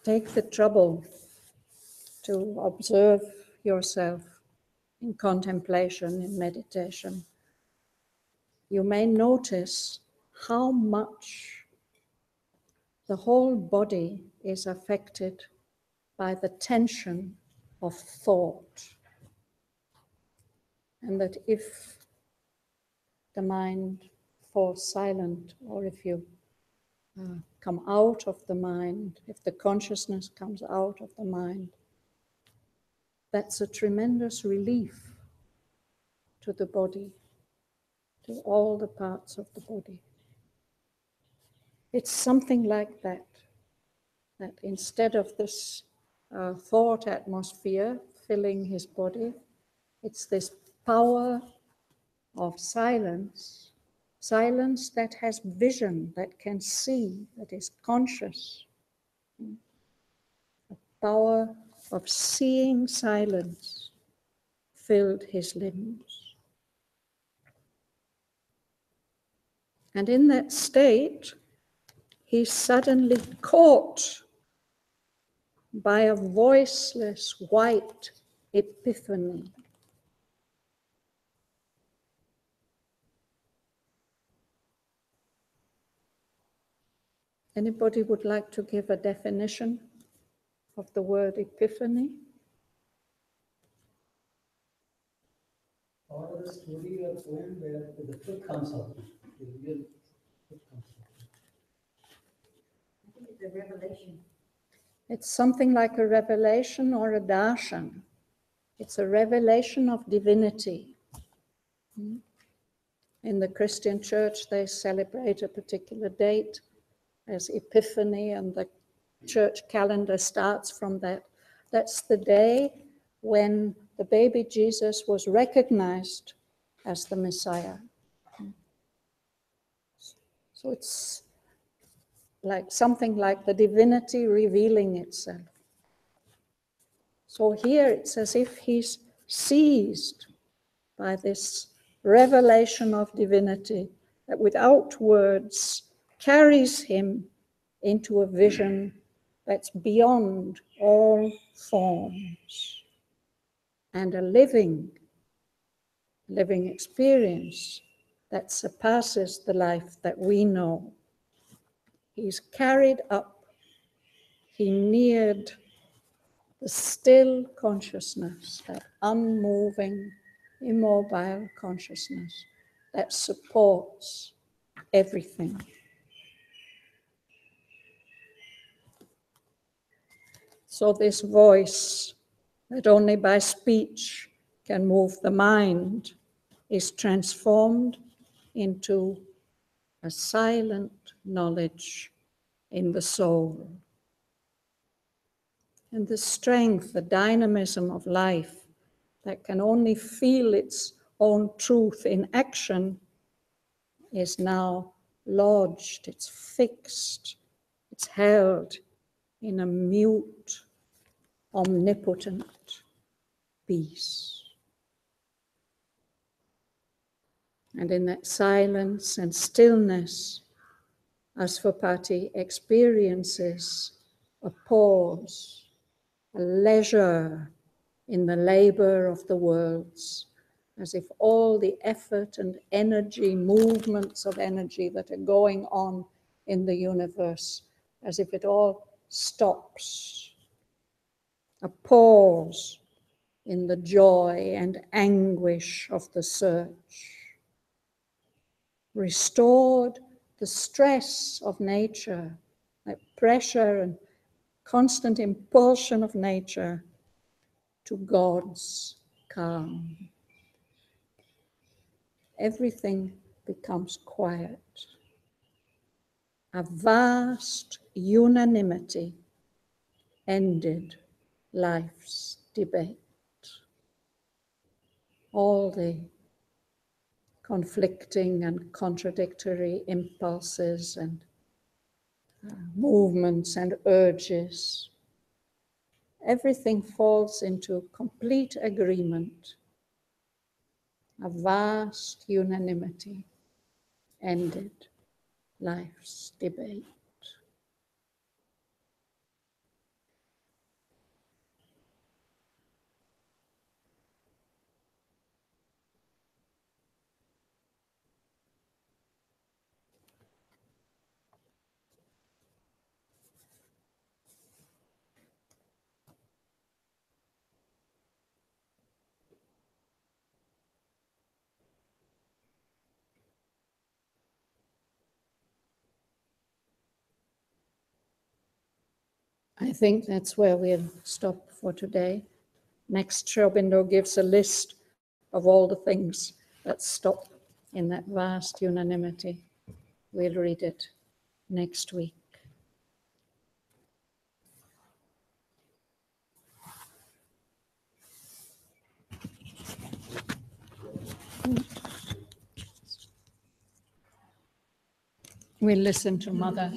take the trouble to observe yourself in contemplation, in meditation, you may notice how much the whole body is affected by the tension of thought. And that if the mind falls silent, or if you come out of the mind, if the consciousness comes out of the mind, that's a tremendous relief to the body, to all the parts of the body. It's something like that, that instead of this thought atmosphere filling his body, it's this power of silence, silence that has vision, that can see, that is conscious. The power of seeing silence filled his limbs. And in that state, he's suddenly caught by a voiceless white epiphany. Anybody would like to give a definition of the word epiphany? Or the story or poem where the truth comes out, the real truth comes out. I think it's a revelation. It's something like a revelation or a darshan. It's a revelation of divinity. In the Christian church, they celebrate a particular date as Epiphany, and the church calendar starts from that. That's the day when the baby Jesus was recognized as the Messiah. So it's like something like the divinity revealing itself. So here it's as if he's seized by this revelation of divinity that without words carries him into a vision that's beyond all forms, and a living experience that surpasses the life that we know. He's carried up, he neared the still consciousness, that unmoving, immobile consciousness that supports everything. So this voice that only by speech can move the mind is transformed into a silent knowledge in the soul. And the strength, the dynamism of life that can only feel its own truth in action is now lodged, it's fixed, it's held in a mute, omnipotent peace. And in that silence and stillness, Asvapati experiences a pause, a leisure in the labor of the worlds, as if all the effort and energy, movements of energy that are going on in the universe, as if it all stops. A pause in the joy and anguish of the search. Restored the stress of nature like pressure and constant impulsion of nature, to God's calm. Everything becomes quiet. A vast unanimity ended life's debate. All the conflicting and contradictory impulses and movements and urges, everything falls into complete agreement. A vast unanimity ended life's debate. I think that's where we'll stop for today. Next, Sri gives a list of all the things that stop in that vast unanimity. We'll read it next week. We'll listen to Mother.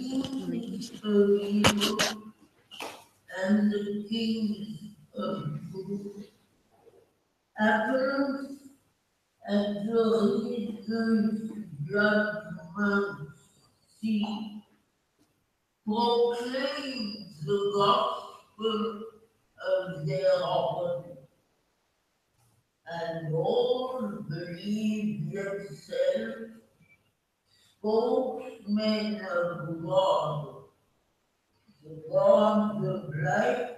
And the kings of apples and the heathens judgment see, proclaim the gospel of their Lord, and all believe themselves spokesmen of God, the God of light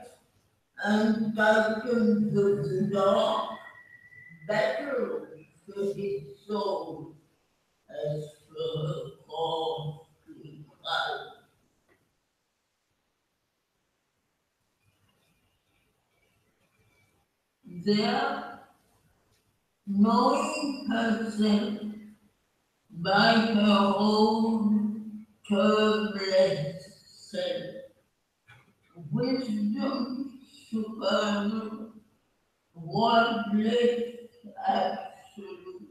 and titans of the dark, battle for his soul as for a costly price. There, knowing herself by her own turbulent self, wisdom supernal, wordless absolute,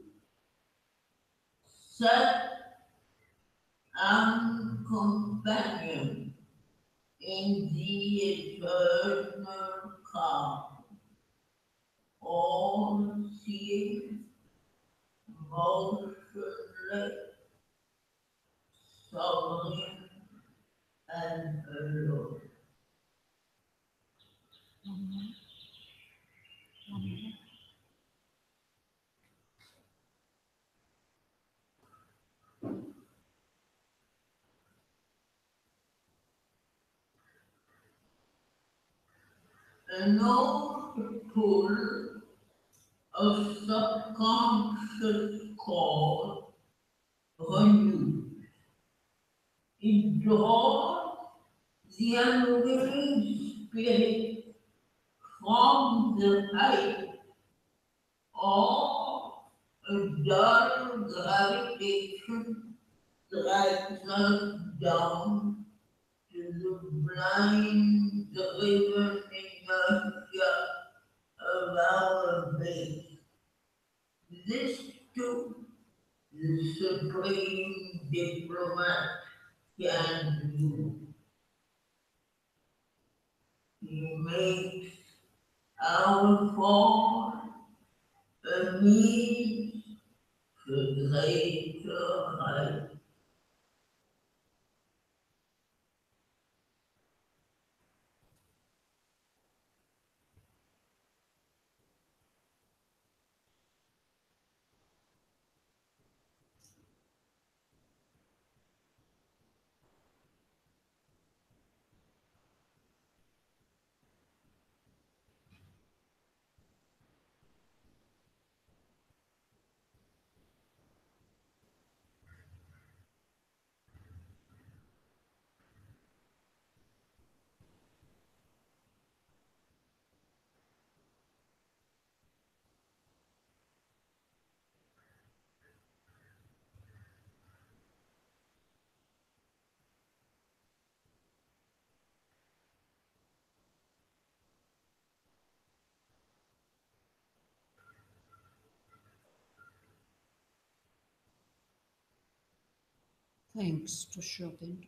sat and companion in the eternal calm, all seeing, motionless, sovereign, and alone. An old pull of subconscious core renewed. It draws the unwilling spirit from the height, or a dull gravitation drags us down to the blind driven inertia of our base. This too the supreme diplomat can do. He makes our fall a means to greater height. Thanks to Shobin.